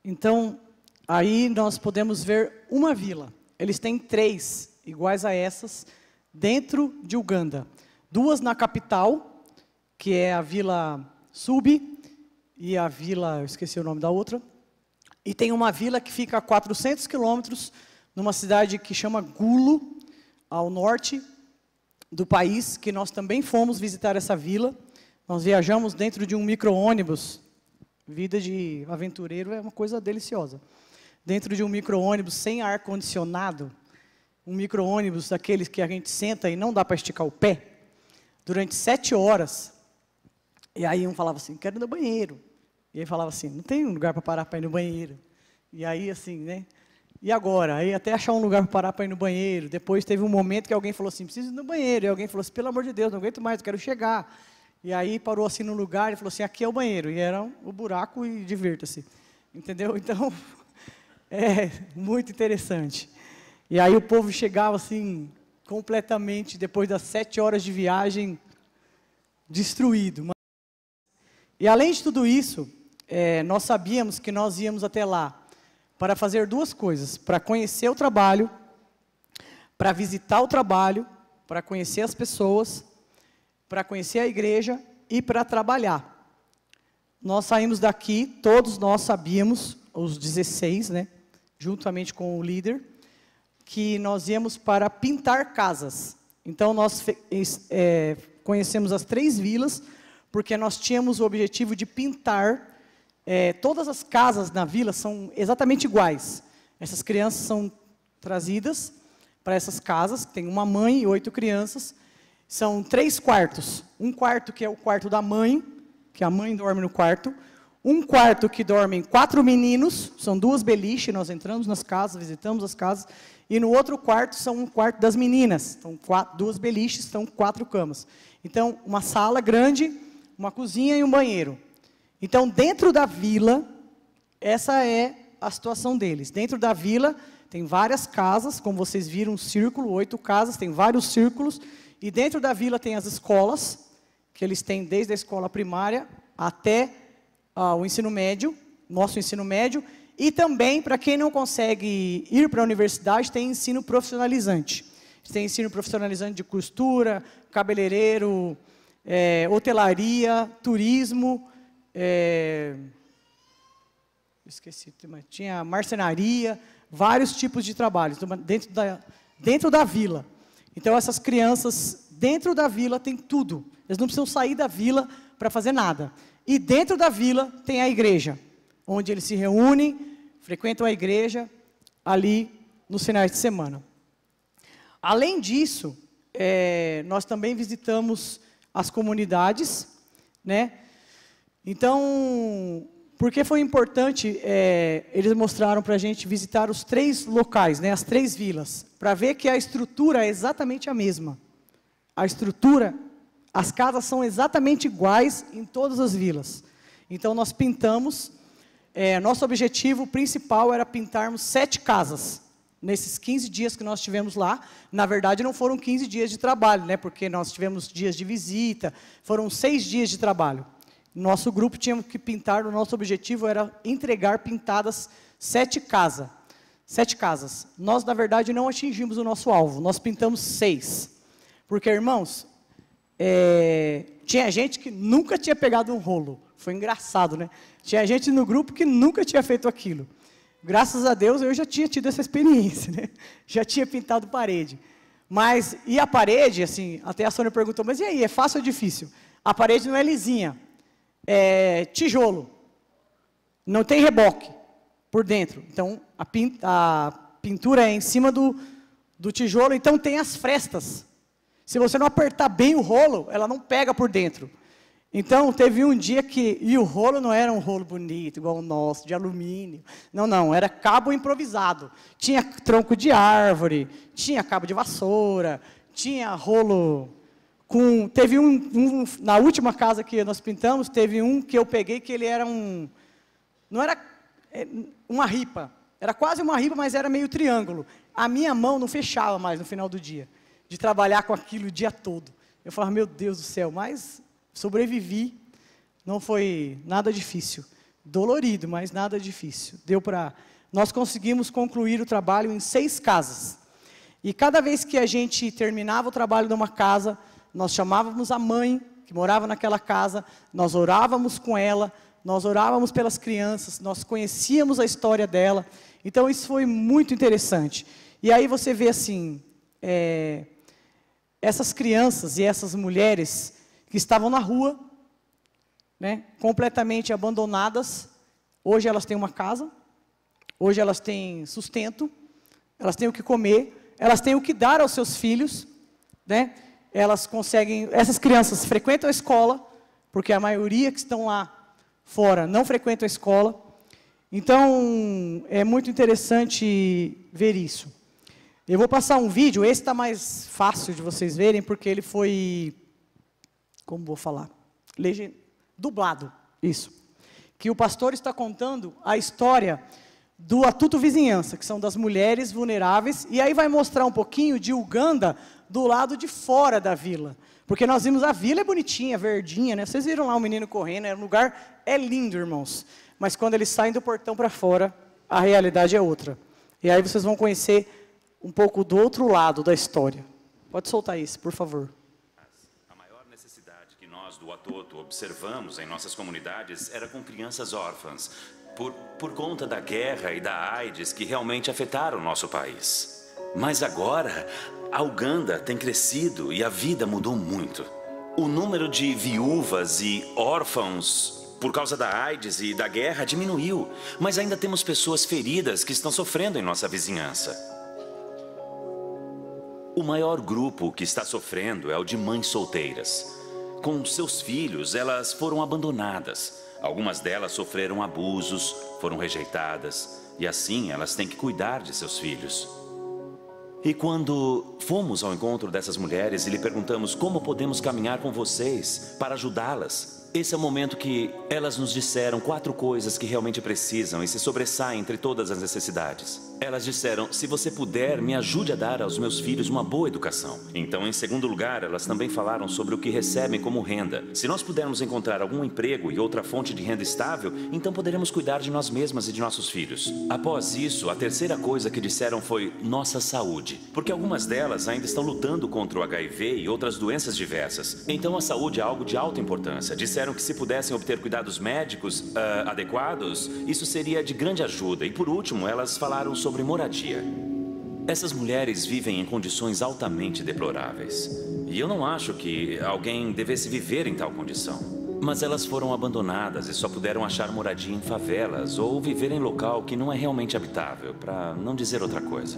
Então, aí nós podemos ver uma vila. Eles têm 3 iguais a essas dentro de Uganda. 2 na capital, que é a Vila Subi, e a vila, eu esqueci o nome da outra. E tem uma vila que fica a 400 quilômetros, numa cidade que chama Gulu, ao norte do país, que nós também fomos visitar essa vila. Nós viajamos dentro de um micro-ônibus. Vida de aventureiro é uma coisa deliciosa. Dentro de um micro-ônibus sem ar-condicionado, um micro-ônibus daqueles que a gente senta e não dá para esticar o pé, durante 7 horas. E aí um falava assim, quero ir no banheiro. E aí falava assim, não tem um lugar para parar para ir no banheiro. E aí assim, né? E agora? Aí até achar um lugar para parar para ir no banheiro. Depois teve um momento que alguém falou assim, preciso ir no banheiro. E alguém falou assim, pelo amor de Deus, não aguento mais, eu quero chegar. E aí parou assim no lugar e falou assim, aqui é o banheiro. E era o buraco e divirta-se. Entendeu? Então, é muito interessante. E aí o povo chegava assim, completamente, depois das 7 horas de viagem, destruído. E além de tudo isso, nós sabíamos que nós íamos até lá para fazer 2 coisas, para conhecer o trabalho, para visitar o trabalho, para conhecer as pessoas, para conhecer a igreja e para trabalhar. Nós saímos daqui, todos nós sabíamos, os 16, né, juntamente com o líder, que nós íamos para pintar casas. Então, nós conhecemos as 3 vilas, porque nós tínhamos o objetivo de pintar. Todas as casas na vila são exatamente iguais. Essas crianças são trazidas para essas casas, tem uma mãe e 8 crianças. São 3 quartos. Um quarto que é o quarto da mãe, que a mãe dorme no quarto. Um quarto que dormem 4 meninos, são 2 beliches, nós entramos nas casas, visitamos as casas. E no outro quarto são um quarto das meninas, são 2 beliches, são 4 camas. Então, uma sala grande, uma cozinha e um banheiro. Então, dentro da vila, essa é a situação deles. Dentro da vila, tem várias casas, como vocês viram, um círculo, 8 casas, tem vários círculos. E dentro da vila tem as escolas, que eles têm desde a escola primária até o ensino médio, nosso ensino médio. E também, para quem não consegue ir para a universidade, tem ensino profissionalizante. Tem ensino profissionalizante de costura, cabeleireiro, hotelaria, turismo, esqueci, tinha marcenaria, vários tipos de trabalhos dentro da vila. Então, essas crianças, dentro da vila, tem tudo. Eles não precisam sair da vila para fazer nada. E dentro da vila tem a igreja, onde eles se reúnem, frequentam a igreja, ali nos finais de semana. Além disso, nós também visitamos as comunidades, né? Então, por que foi importante, eles mostraram para a gente visitar os 3 locais, né, as 3 vilas, para ver que a estrutura é exatamente a mesma. A estrutura, as casas são exatamente iguais em todas as vilas. Então, nós pintamos, nosso objetivo principal era pintarmos 7 casas, nesses 15 dias que nós tivemos lá. Na verdade, não foram 15 dias de trabalho, né, porque nós tivemos dias de visita, foram 6 dias de trabalho. Nosso grupo tinha que pintar, o nosso objetivo era entregar pintadas 7 casas. 7 casas. Nós, na verdade, não atingimos o nosso alvo, nós pintamos 6. Porque, irmãos, tinha gente que nunca tinha pegado um rolo. Foi engraçado, né? Tinha gente no grupo que nunca tinha feito aquilo. Graças a Deus, eu já tinha tido essa experiência, né? Já tinha pintado parede. Mas, e a parede, assim, até a Sônia perguntou, mas e aí, é fácil ou difícil? A parede não é lisinha. É tijolo, não tem reboque por dentro. Então, a pintura é em cima do tijolo, então tem as frestas. Se você não apertar bem o rolo, ela não pega por dentro. Então, teve um dia que, e o rolo não era um rolo bonito, igual o nosso, de alumínio. Não, não, era cabo improvisado. Tinha tronco de árvore, tinha cabo de vassoura, tinha rolo... Teve na última casa que nós pintamos, teve um que eu peguei que ele era não era uma ripa, era quase uma ripa, mas era meio triângulo. A minha mão não fechava mais no final do dia, de trabalhar com aquilo o dia todo. Eu falava, meu Deus do céu, mas sobrevivi, não foi nada difícil. dolorido, mas nada difícil. Nós conseguimos concluir o trabalho em 6 casas. E cada vez que a gente terminava o trabalho de uma casa, nós chamávamos a mãe que morava naquela casa, nós orávamos com ela, nós orávamos pelas crianças, nós conhecíamos a história dela. Então isso foi muito interessante. E aí você vê assim, essas crianças e essas mulheres que estavam na rua, né, completamente abandonadas, hoje elas têm uma casa, hoje elas têm sustento, elas têm o que comer, elas têm o que dar aos seus filhos, né? Essas crianças frequentam a escola, porque a maioria que estão lá fora não frequentam a escola. Então, é muito interessante ver isso. Eu vou passar um vídeo, esse está mais fácil de vocês verem, porque ele foi, como vou falar? Dublado, isso. Que o pastor está contando a história do Atuto Vizinhança, que são das mulheres vulneráveis, e aí vai mostrar um pouquinho de Uganda do lado de fora da vila. Porque nós vimos a vila é bonitinha, verdinha, né? Vocês viram lá o menino correndo, o lugar é lindo, irmãos. Mas quando eles saem do portão para fora, a realidade é outra. E aí vocês vão conhecer um pouco do outro lado da história. Pode soltar isso, por favor. A maior necessidade que nós do Atoto observamos em nossas comunidades era com crianças órfãs, por conta da guerra e da AIDS que realmente afetaram o nosso país. Mas agora, a Uganda tem crescido e a vida mudou muito. O número de viúvas e órfãos por causa da AIDS e da guerra diminuiu, mas ainda temos pessoas feridas que estão sofrendo em nossa vizinhança. O maior grupo que está sofrendo é o de mães solteiras. Com seus filhos, elas foram abandonadas. Algumas delas sofreram abusos, foram rejeitadas, e assim elas têm que cuidar de seus filhos. E quando fomos ao encontro dessas mulheres e lhe perguntamos como podemos caminhar com vocês para ajudá-las, esse é o momento que elas nos disseram 4 coisas que realmente precisam e se sobressaem entre todas as necessidades. Elas disseram: se você puder, me ajude a dar aos meus filhos uma boa educação. Então, em segundo lugar, elas também falaram sobre o que recebem como renda. Se nós pudermos encontrar algum emprego e outra fonte de renda estável, então poderemos cuidar de nós mesmas e de nossos filhos. Após isso, a terceira coisa que disseram foi nossa saúde, porque algumas delas ainda estão lutando contra o HIV e outras doenças diversas. Então, a saúde é algo de alta importância. Disseram que se pudessem obter cuidados médicos adequados, isso seria de grande ajuda. E por último, elas falaram sobre moradia. Essas mulheres vivem em condições altamente deploráveis. E eu não acho que alguém devesse viver em tal condição. Mas elas foram abandonadas e só puderam achar moradia em favelas ou viver em local que não é realmente habitável, para não dizer outra coisa.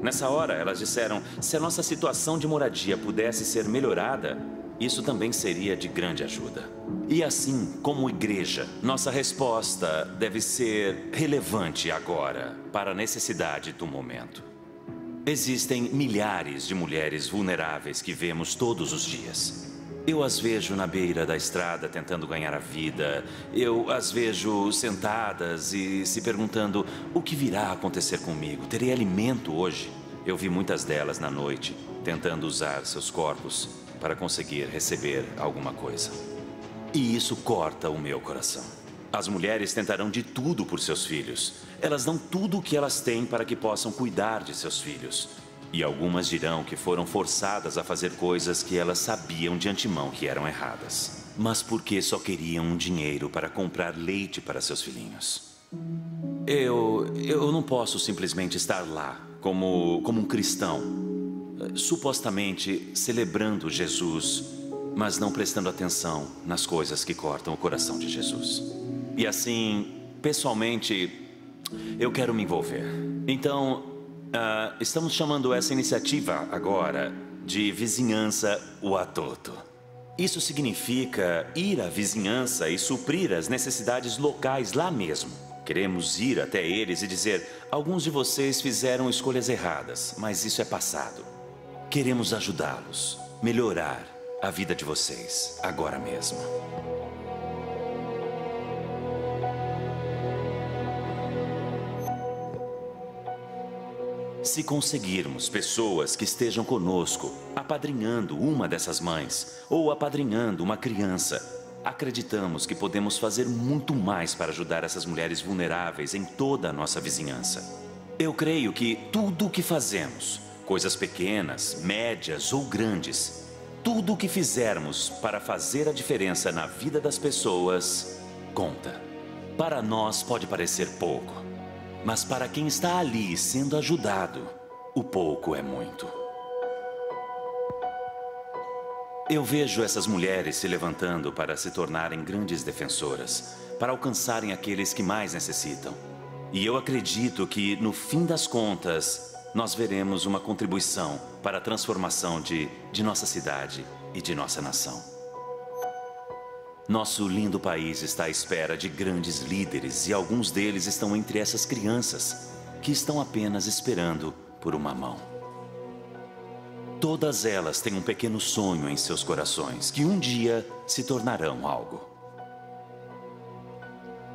Nessa hora, elas disseram: se a nossa situação de moradia pudesse ser melhorada, isso também seria de grande ajuda. E assim, como igreja, nossa resposta deve ser relevante agora para a necessidade do momento. Existem milhares de mulheres vulneráveis que vemos todos os dias. Eu as vejo na beira da estrada tentando ganhar a vida. Eu as vejo sentadas e se perguntando: o que virá a acontecer comigo? Terei alimento hoje? Eu vi muitas delas na noite tentando usar seus corpos para conseguir receber alguma coisa. E isso corta o meu coração. As mulheres tentarão de tudo por seus filhos. Elas dão tudo o que elas têm para que possam cuidar de seus filhos. E algumas dirão que foram forçadas a fazer coisas que elas sabiam de antemão que eram erradas, mas porque só queriam um dinheiro para comprar leite para seus filhinhos. Eu não posso simplesmente estar lá como um cristão, supostamente celebrando Jesus, mas não prestando atenção nas coisas que cortam o coração de Jesus. E assim, pessoalmente, eu quero me envolver. Então, estamos chamando essa iniciativa agora de Vizinhança Watoto. Isso significa ir à vizinhança e suprir as necessidades locais lá mesmo. Queremos ir até eles e dizer: alguns de vocês fizeram escolhas erradas, mas isso é passado. Queremos ajudá-los, melhorar a vida de vocês agora mesmo. Se conseguirmos pessoas que estejam conosco, apadrinhando uma dessas mães ou apadrinhando uma criança, acreditamos que podemos fazer muito mais para ajudar essas mulheres vulneráveis em toda a nossa vizinhança. Eu creio que tudo o que fazemos, coisas pequenas, médias ou grandes, tudo o que fizermos para fazer a diferença na vida das pessoas, conta. Para nós pode parecer pouco, mas para quem está ali sendo ajudado, o pouco é muito. Eu vejo essas mulheres se levantando para se tornarem grandes defensoras, para alcançarem aqueles que mais necessitam. E eu acredito que, no fim das contas, nós veremos uma contribuição para a transformação de nossa cidade e de nossa nação. Nosso lindo país está à espera de grandes líderes e alguns deles estão entre essas crianças que estão apenas esperando por uma mão. Todas elas têm um pequeno sonho em seus corações, que um dia se tornarão algo.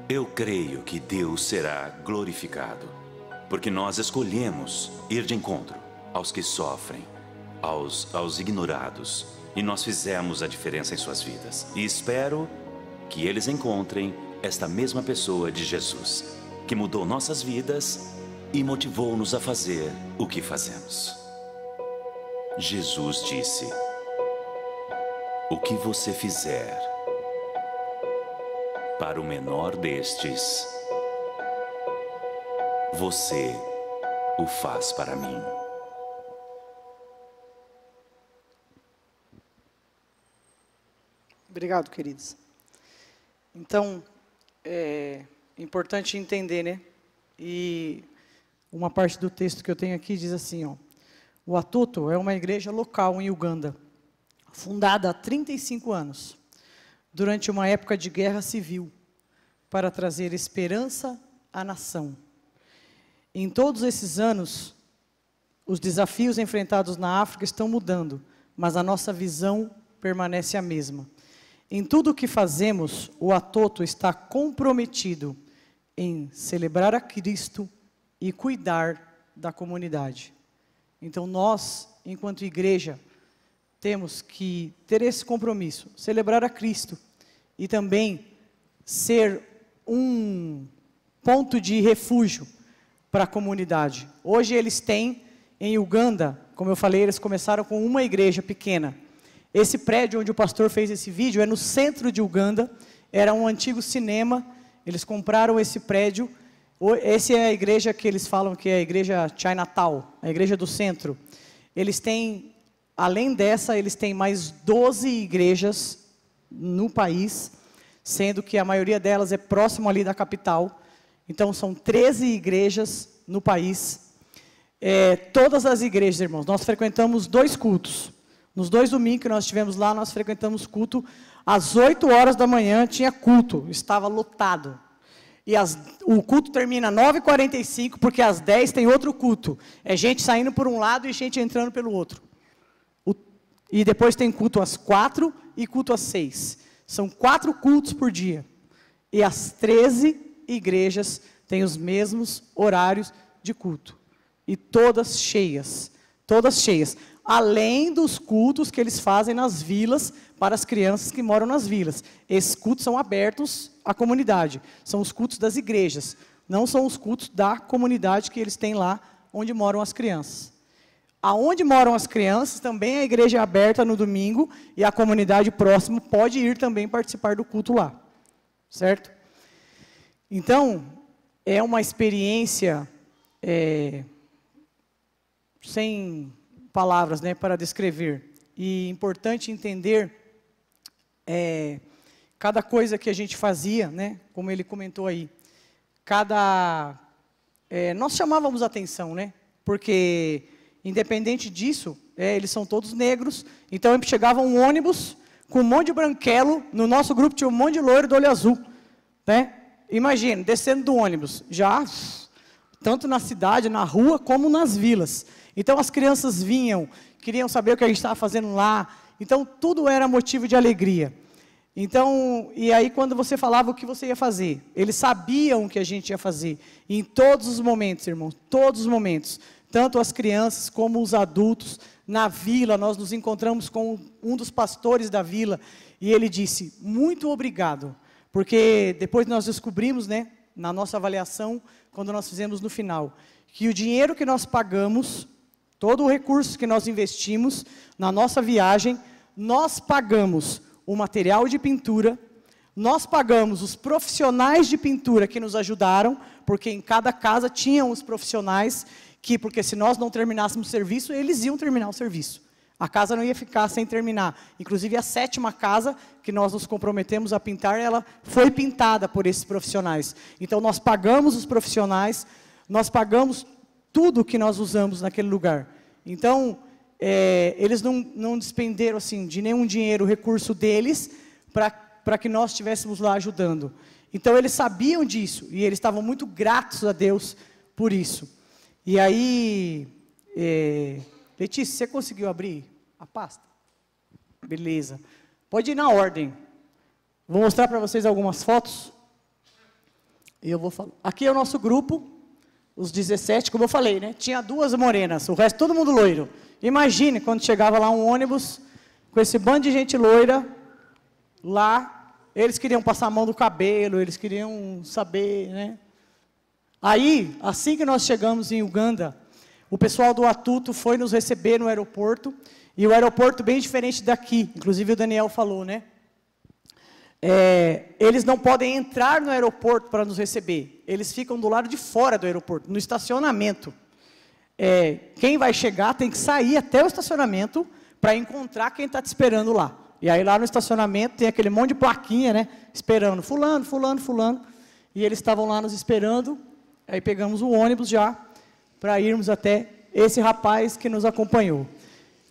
Eu creio que Deus será glorificado, porque nós escolhemos ir de encontro aos que sofrem, aos ignorados, e nós fizemos a diferença em suas vidas. E espero que eles encontrem esta mesma pessoa de Jesus, que mudou nossas vidas e motivou-nos a fazer o que fazemos. Jesus disse: o que você fizer para o menor destes, você o faz para mim. Obrigado, queridos. Então, é importante entender, né? E uma parte do texto que eu tenho aqui diz assim, ó: o Watoto é uma igreja local em Uganda, fundada há 35 anos, durante uma época de guerra civil, para trazer esperança à nação. Em todos esses anos, os desafios enfrentados na África estão mudando, mas a nossa visão permanece a mesma. Em tudo o que fazemos, o Watoto está comprometido em celebrar a Cristo e cuidar da comunidade. Então nós, enquanto igreja, temos que ter esse compromisso, celebrar a Cristo e também ser um ponto de refúgio para a comunidade. Hoje eles têm, em Uganda, como eu falei, eles começaram com uma igreja pequena. Esse prédio onde o pastor fez esse vídeo é no centro de Uganda, era um antigo cinema, eles compraram esse prédio. Essa é a igreja que eles falam que é a igreja Chinatown, a igreja do centro. Eles têm, além dessa, eles têm mais 12 igrejas no país, sendo que a maioria delas é próximo ali da capital. Então são 13 igrejas no país. Todas as igrejas, irmãos, nós frequentamos 2 cultos. Nos 2 domingos que nós estivemos lá, nós frequentamos culto. Às 8 horas da manhã tinha culto, estava lotado. E o culto termina às 9h45, porque às 10 tem outro culto. É gente saindo por um lado e gente entrando pelo outro. E depois tem culto às 4 e culto às 6. São 4 cultos por dia. E as 13 igrejas têm os mesmos horários de culto. E todas cheias. Todas cheias. Além dos cultos que eles fazem nas vilas, para as crianças que moram nas vilas. Esses cultos são abertos à comunidade. São os cultos das igrejas. Não são os cultos da comunidade que eles têm lá, onde moram as crianças. Aonde moram as crianças, também a igreja é aberta no domingo, e a comunidade próxima pode ir também participar do culto lá. Certo? Então, é uma experiência sem palavras, né, para descrever. E importante entender cada coisa que a gente fazia, né, como ele comentou aí. Nós chamávamos atenção, né, porque independente disso, eles são todos negros. Então chegava um ônibus com um monte de branquelo. No nosso grupo tinha um monte de loiro do olho azul, né? Imagina, descendo do ônibus, já tanto na cidade, na rua, como nas vilas. Então as crianças vinham, queriam saber o que a gente estava fazendo lá. Então tudo era motivo de alegria. Então, e aí quando você falava o que você ia fazer, eles sabiam o que a gente ia fazer. E em todos os momentos, irmãos, todos os momentos, tanto as crianças como os adultos, na vila, nós nos encontramos com um dos pastores da vila, e ele disse, muito obrigado, porque depois nós descobrimos, né, na nossa avaliação, quando nós fizemos no final, que o dinheiro que nós pagamos, todo o recurso que nós investimos na nossa viagem, nós pagamos o material de pintura, nós pagamos os profissionais de pintura que nos ajudaram, porque em cada casa tinham os profissionais, porque se nós não terminássemos o serviço, eles iam terminar o serviço. A casa não ia ficar sem terminar. Inclusive, a 7ª casa que nós nos comprometemos a pintar, ela foi pintada por esses profissionais. Então, nós pagamos os profissionais, nós pagamos tudo que nós usamos naquele lugar. Então, eles não despenderam assim, de nenhum dinheiro, recurso deles, para que nós estivéssemos lá ajudando. Então, eles sabiam disso, e eles estavam muito gratos a Deus por isso. E aí, Letícia, você conseguiu abrir a pasta? Beleza. Pode ir na ordem. Vou mostrar para vocês algumas fotos. E eu vou falar. Aqui é o nosso grupo, os 17, como eu falei, né? Tinha 2 morenas, o resto todo mundo loiro. Imagine quando chegava lá um ônibus, com esse bando de gente loira, lá, eles queriam passar a mão no cabelo, eles queriam saber, né? Aí, assim que nós chegamos em Uganda, o pessoal do Atuto foi nos receber no aeroporto, e o aeroporto bem diferente daqui, inclusive o Daniel falou, né? Eles não podem entrar no aeroporto para nos receber, eles ficam do lado de fora do aeroporto, no estacionamento. Quem vai chegar tem que sair até o estacionamento para encontrar quem está te esperando lá. E aí lá no estacionamento tem aquele monte de plaquinha, né? Esperando, fulano, fulano, fulano. E eles estavam lá nos esperando, aí pegamos o ônibus já, para irmos até esse rapaz que nos acompanhou.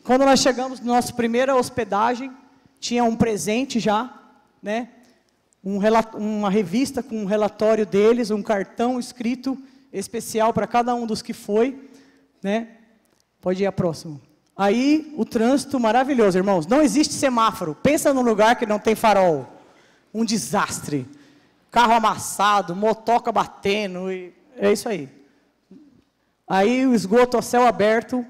Quando nós chegamos na nossa primeira hospedagem, tinha um presente já, né? Uma revista com um relatório deles, um cartão escrito especial para cada um dos que foi, né? Pode ir a próxima. Aí, o trânsito maravilhoso, irmãos. Não existe semáforo. Pensa num lugar que não tem farol. Um desastre. Carro amassado, motoca batendo, é isso aí. Aí, o esgoto a céu aberto,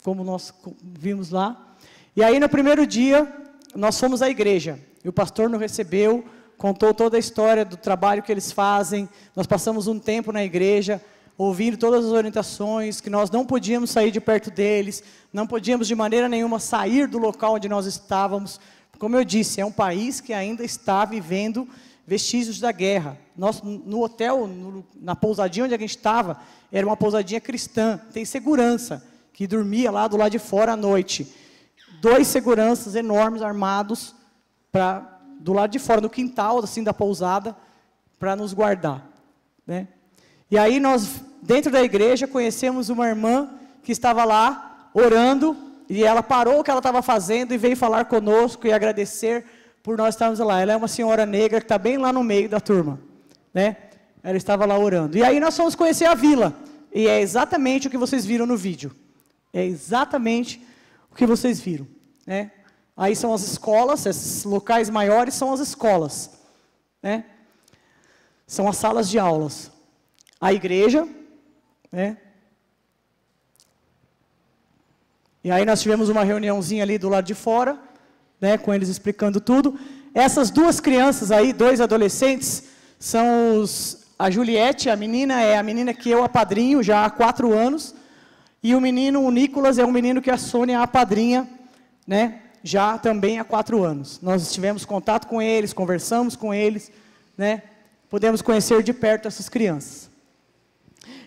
como nós vimos lá. E aí, no primeiro dia, nós fomos à igreja. E o pastor nos recebeu, contou toda a história do trabalho que eles fazem. Nós passamos um tempo na igreja, ouvindo todas as orientações, que nós não podíamos sair de perto deles, não podíamos de maneira nenhuma sair do local onde nós estávamos. Como eu disse, é um país que ainda está vivendo vestígios da guerra. Nós, no hotel, na pousadinha onde a gente estava, era uma pousadinha cristã, tem segurança, que dormia lá do lado de fora à noite. 2 seguranças enormes, armados, do lado de fora, no quintal assim, da pousada, para nos guardar, né? E aí nós, dentro da igreja, conhecemos uma irmã que estava lá, orando, e ela parou o que ela estava fazendo e veio falar conosco e agradecer por nós estarmos lá. Ela é uma senhora negra que está bem lá no meio da turma, né? Ela estava lá orando. E aí nós fomos conhecer a vila, e é exatamente o que vocês viram no vídeo. É exatamente o que vocês viram, né? Aí são as escolas, esses locais maiores são as escolas, né? São as salas de aulas. A igreja, né? E aí nós tivemos uma reuniãozinha ali do lado de fora, né, com eles explicando tudo. Essas 2 crianças aí, 2 adolescentes, são a Juliette, a menina é a menina que eu apadrinho já há 4 anos, e o menino, o Nicolas, é um menino que a Sônia apadrinha, né, já também há 4 anos. Nós tivemos contato com eles, conversamos com eles, né, podemos conhecer de perto essas crianças.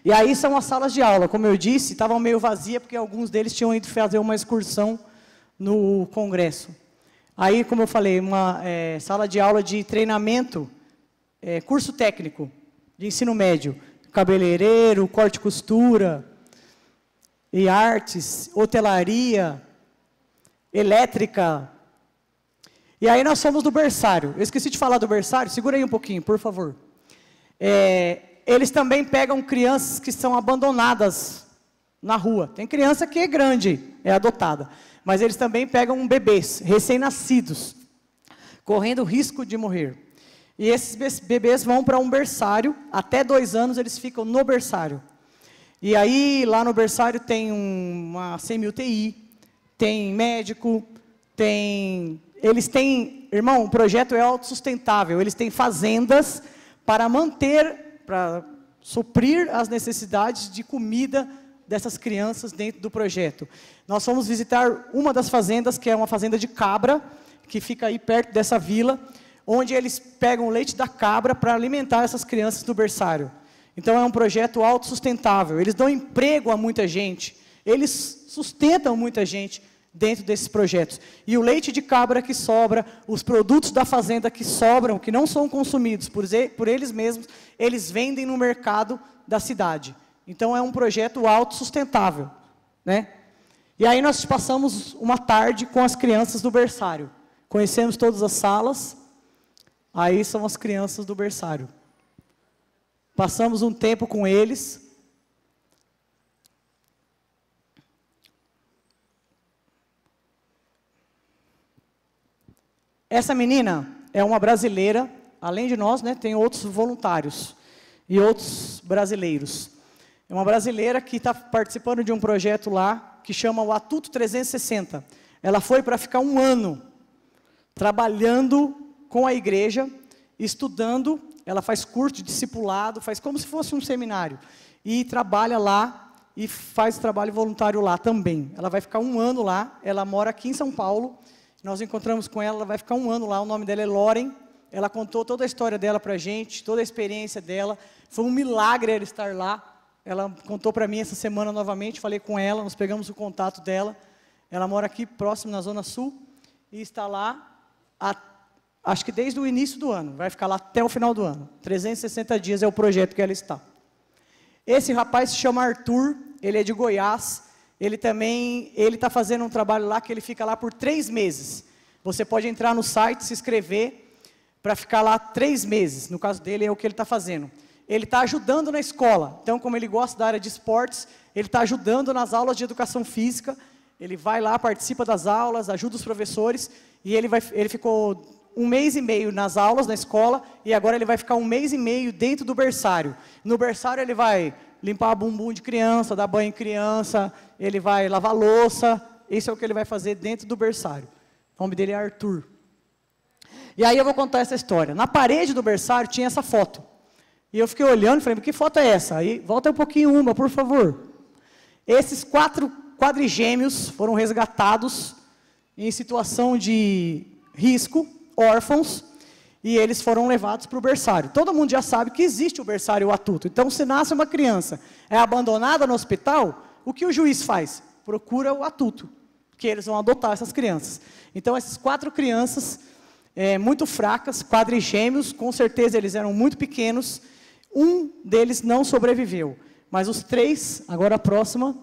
E aí são as salas de aula, como eu disse, estavam meio vazias, porque alguns deles tinham ido fazer uma excursão no congresso. Aí, como eu falei, uma sala de aula de treinamento, curso técnico, de ensino médio, cabeleireiro, corte e costura, e artes, hotelaria, elétrica. E aí nós fomos do berçário. Eu esqueci de falar do berçário, segura aí um pouquinho, por favor. Eles também pegam crianças que são abandonadas na rua. Tem criança que é grande, é adotada. Mas eles também pegam bebês, recém-nascidos, correndo risco de morrer. E esses bebês vão para um berçário, até 2 anos eles ficam no berçário. E aí, lá no berçário tem uma semi-UTI, tem médico, eles têm, irmão, o projeto é autossustentável, eles têm fazendas para suprir as necessidades de comida dessas crianças dentro do projeto. Nós fomos visitar uma das fazendas, que é uma fazenda de cabra, que fica aí perto dessa vila, onde eles pegam o leite da cabra para alimentar essas crianças do berçário. Então, é um projeto autossustentável. Eles dão emprego a muita gente, eles sustentam muita gente dentro desses projetos. E o leite de cabra que sobra, os produtos da fazenda que sobram, que não são consumidos por eles mesmos, eles vendem no mercado da cidade. Então, é um projeto autossustentável, né? E aí nós passamos uma tarde com as crianças do berçário. Conhecemos todas as salas, aí são as crianças do berçário. Passamos um tempo com eles. Essa menina é uma brasileira, além de nós, né, tem outros voluntários e outros brasileiros. É uma brasileira que está participando de um projeto lá, que chama o Atuto 360. Ela foi para ficar 1 ano, trabalhando com a igreja, estudando, ela faz curso de discipulado, faz como se fosse um seminário, e trabalha lá, e faz trabalho voluntário lá também. Ela vai ficar 1 ano lá, ela mora aqui em São Paulo, nós encontramos com ela, ela vai ficar 1 ano lá, o nome dela é Loren, ela contou toda a história dela para a gente, toda a experiência dela, foi um milagre ela estar lá. Ela contou para mim essa semana novamente, falei com ela, nós pegamos o contato dela. Ela mora aqui próximo na Zona Sul e está lá, acho que desde o início do ano, vai ficar lá até o final do ano. 360 dias é o projeto que ela está. Esse rapaz se chama Arthur, ele é de Goiás, ele está fazendo um trabalho lá que ele fica lá por 3 meses. Você pode entrar no site, se inscrever, para ficar lá 3 meses, no caso dele é o que ele está fazendo. Ele está ajudando na escola, então como ele gosta da área de esportes, ele está ajudando nas aulas de educação física, ele vai lá, participa das aulas, ajuda os professores, e ele ficou 1 mês e meio nas aulas, na escola, e agora ele vai ficar 1 mês e meio dentro do berçário. No berçário ele vai limpar bumbum de criança, dar banho em criança, ele vai lavar louça, isso é o que ele vai fazer dentro do berçário. O nome dele é Arthur. E aí eu vou contar essa história. Na parede do berçário tinha essa foto. E eu fiquei olhando e falei, que foto é essa? Aí, volta um pouquinho uma, por favor. Esses 4 quadrigêmeos foram resgatados em situação de risco, órfãos, e eles foram levados para o berçário. Todo mundo já sabe que existe o berçário Atuto. Então, se nasce uma criança, é abandonada no hospital, o que o juiz faz? Procura o Atuto, que eles vão adotar essas crianças. Então, essas 4 crianças, muito fracas, quadrigêmeos, com certeza eles eram muito pequenos, um deles não sobreviveu, mas os 3, agora a próxima,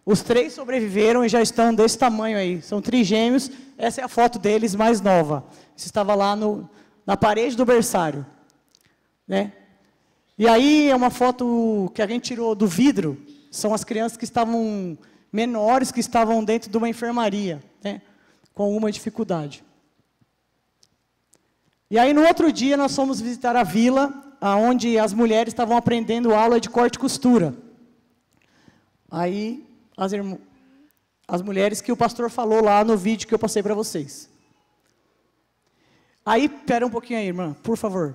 os 3 sobreviveram e já estão desse tamanho aí, são trigêmeos, essa é a foto deles mais nova, isso estava lá na parede do berçário, né? E aí é uma foto que a gente tirou do vidro, são as crianças que estavam menores, que estavam dentro de uma enfermaria, né? Com alguma dificuldade. E aí no outro dia nós fomos visitar a vila, onde as mulheres estavam aprendendo aula de corte e costura. Aí, as mulheres que o pastor falou lá no vídeo que eu passei para vocês. Aí, espera um pouquinho aí, irmã, por favor.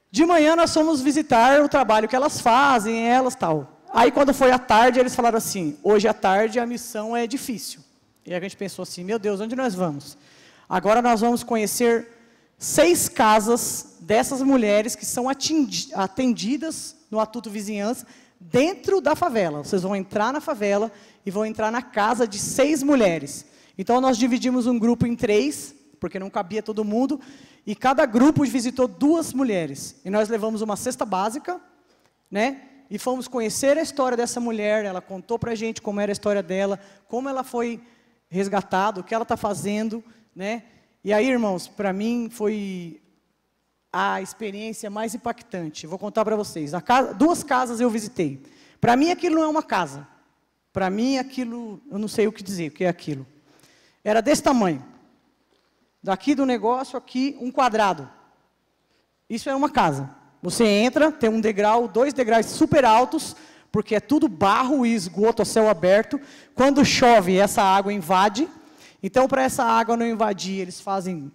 De manhã nós fomos visitar o trabalho que elas fazem, elas tal. Aí, quando foi à tarde, eles falaram assim, hoje à tarde a missão é difícil. E a gente pensou assim, meu Deus, onde nós vamos? Agora nós vamos conhecer 6 casas dessas mulheres que são atendidas no Atuto Vizinhança, dentro da favela. Vocês vão entrar na favela e vão entrar na casa de 6 mulheres. Então, nós dividimos um grupo em 3, porque não cabia todo mundo, e cada grupo visitou 2 mulheres. E nós levamos uma cesta básica, né? E fomos conhecer a história dessa mulher, ela contou para a gente como era a história dela, como ela foi resgatada, o que ela está fazendo, né? E aí, irmãos, para mim foi a experiência mais impactante. Vou contar para vocês. 2 casas eu visitei. Para mim aquilo não é uma casa. Para mim aquilo, eu não sei o que dizer, o que é aquilo. Era desse tamanho. Daqui do negócio, aqui, um quadrado. Isso é uma casa. Você entra, tem um degrau, 2 degraus super altos, porque é tudo barro e esgoto a céu aberto. Quando chove, essa água invade. Então, para essa água não invadir, eles fazem...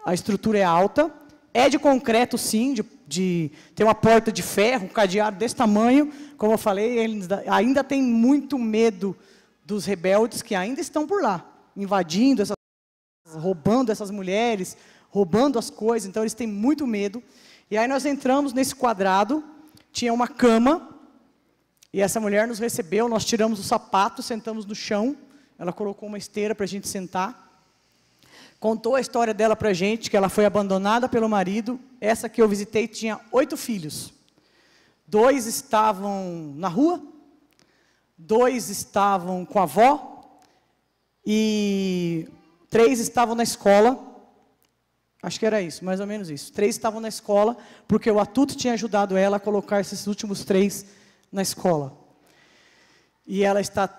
A estrutura é alta. É de concreto, sim, tem uma porta de ferro, um cadeado desse tamanho. Como eu falei, eles ainda têm muito medo dos rebeldes que ainda estão por lá, invadindo, roubando essas mulheres, roubando as coisas. Então, eles têm muito medo. E aí nós entramos nesse quadrado, tinha uma cama, e essa mulher nos recebeu, nós tiramos o sapato, sentamos no chão, ela colocou uma esteira para a gente sentar. Contou a história dela para a gente, que ela foi abandonada pelo marido. Essa que eu visitei tinha 8 filhos. 2 estavam na rua, 2 estavam com a avó, e 3 estavam na escola. Acho que era isso, mais ou menos isso. 3 estavam na escola, porque o Atuto tinha ajudado ela a colocar esses últimos 3 na escola. E ela está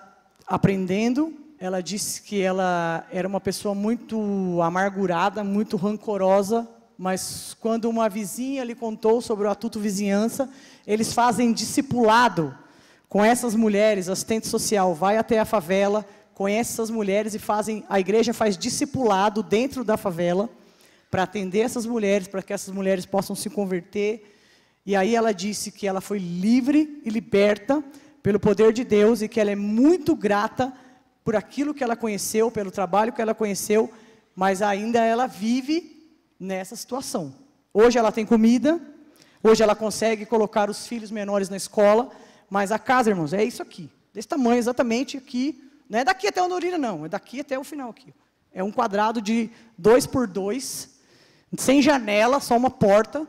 aprendendo. Ela disse que ela era uma pessoa muito amargurada, muito rancorosa, mas quando uma vizinha lhe contou sobre o Atuto Vizinhança, eles fazem discipulado com essas mulheres, assistente social, vai até a favela, conhece essas mulheres e a igreja faz discipulado dentro da favela, para atender essas mulheres, para que essas mulheres possam se converter. E aí ela disse que ela foi livre e liberta pelo poder de Deus, e que ela é muito grata por aquilo que ela conheceu, pelo trabalho que ela conheceu, mas ainda ela vive nessa situação. Hoje ela tem comida, hoje ela consegue colocar os filhos menores na escola, mas a casa, irmãos, é isso aqui, desse tamanho exatamente aqui, não é daqui até o Norina não, é daqui até o final aqui. É um quadrado de 2 por 2, sem janela, só uma porta,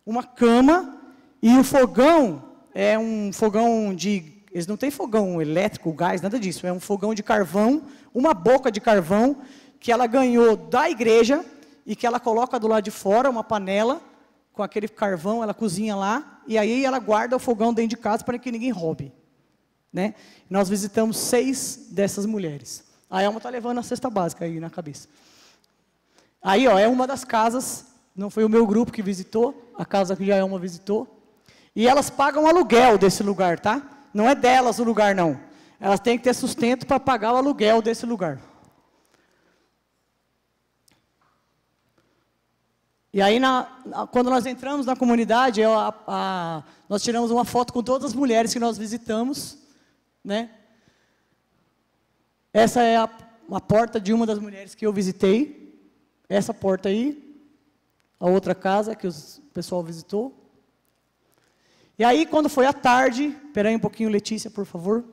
uma cama, e o fogão é um fogão de... Eles não têm fogão elétrico, gás, nada disso. É um fogão de carvão, uma boca de carvão, que ela ganhou da igreja, e que ela coloca do lado de fora, uma panela, com aquele carvão, ela cozinha lá, e aí ela guarda o fogão dentro de casa, para que ninguém roube. Né? Nós visitamos 6 dessas mulheres. A Elma está levando a cesta básica aí na cabeça. Aí, ó, é uma das casas, não foi o meu grupo que visitou, a casa que a Elma visitou, e elas pagam aluguel desse lugar, tá? Não é delas o lugar, não. Elas têm que ter sustento para pagar o aluguel desse lugar. E aí, quando nós entramos na comunidade, nós tiramos uma foto com todas as mulheres que nós visitamos, né? Essa é a porta de uma das mulheres que eu visitei. Essa porta aí, a outra casa que o pessoal visitou. E aí, quando foi à tarde, espera aí um pouquinho, Letícia, por favor.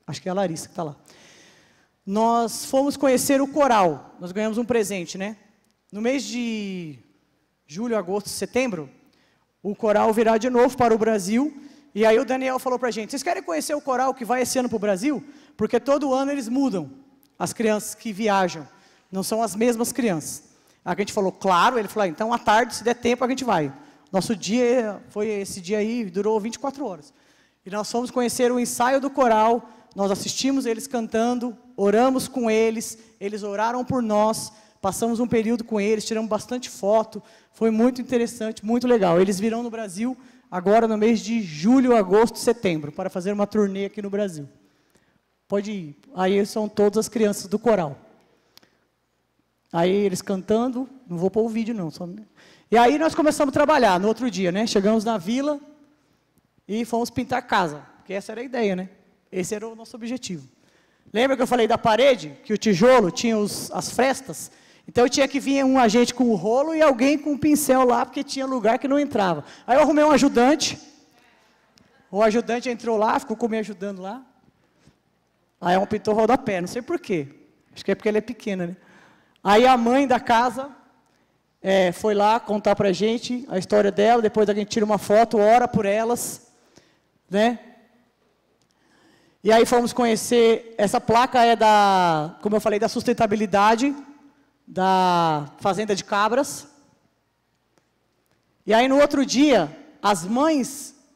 Acho que é a Larissa que está lá. Nós fomos conhecer o coral. Nós ganhamos um presente, né? No mês de julho, agosto, setembro, o coral virá de novo para o Brasil. E aí o Daniel falou para a gente, vocês querem conhecer o coral que vai esse ano para o Brasil? Porque todo ano eles mudam, as crianças que viajam. Não são as mesmas crianças. Aí a gente falou, claro. Ele falou, então à tarde, se der tempo, a gente vai. Nosso dia foi esse dia aí, durou 24 horas. E nós fomos conhecer o ensaio do coral, nós assistimos eles cantando, oramos com eles, eles oraram por nós, passamos um período com eles, tiramos bastante foto, foi muito interessante, muito legal. Eles virão no Brasil agora no mês de julho, agosto, setembro, para fazer uma turnê aqui no Brasil. Pode ir. Aí são todas as crianças do coral. Aí eles cantando, não vou pôr o vídeo não, só... E aí nós começamos a trabalhar no outro dia, né? Chegamos na vila e fomos pintar casa, porque essa era a ideia, né? Esse era o nosso objetivo. Lembra que eu falei da parede, que o tijolo tinha as frestas? Então tinha que vir um agente com o rolo e alguém com o pincel lá, porque tinha lugar que não entrava. Aí eu arrumei um ajudante, o ajudante entrou lá, ficou me ajudando lá. Aí um pintou rodapé, não sei por quê. Acho que é porque ele é pequena, né? Aí a mãe da casa... foi lá contar para a gente a história dela, depois a gente tira uma foto, ora por elas, né? E aí fomos conhecer, essa placa é como eu falei, da sustentabilidade, da fazenda de cabras. E aí no outro dia,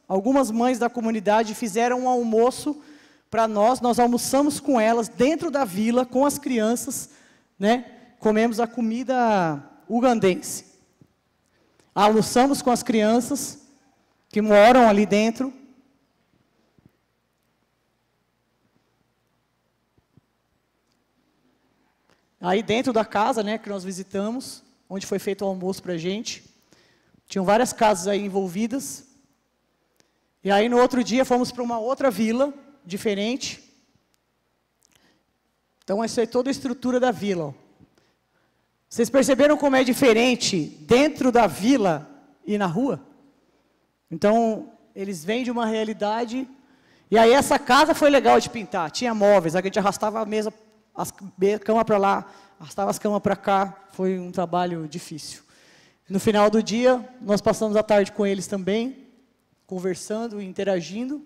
algumas mães da comunidade fizeram um almoço para nós almoçamos com elas, dentro da vila, com as crianças, né? Comemos a comida... ugandense. Ah, almoçamos com as crianças que moram ali dentro. Aí dentro da casa, né, que nós visitamos, onde foi feito o almoço para a gente, tinham várias casas aí envolvidas. E aí no outro dia fomos para uma outra vila, diferente. Então essa é toda a estrutura da vila. Ó. Vocês perceberam como é diferente dentro da vila e na rua? Então, eles vêm de uma realidade. E aí essa casa foi legal de pintar. Tinha móveis, a gente arrastava a mesa, as camas para lá, arrastava as camas para cá. Foi um trabalho difícil. No final do dia, nós passamos a tarde com eles também, conversando e interagindo.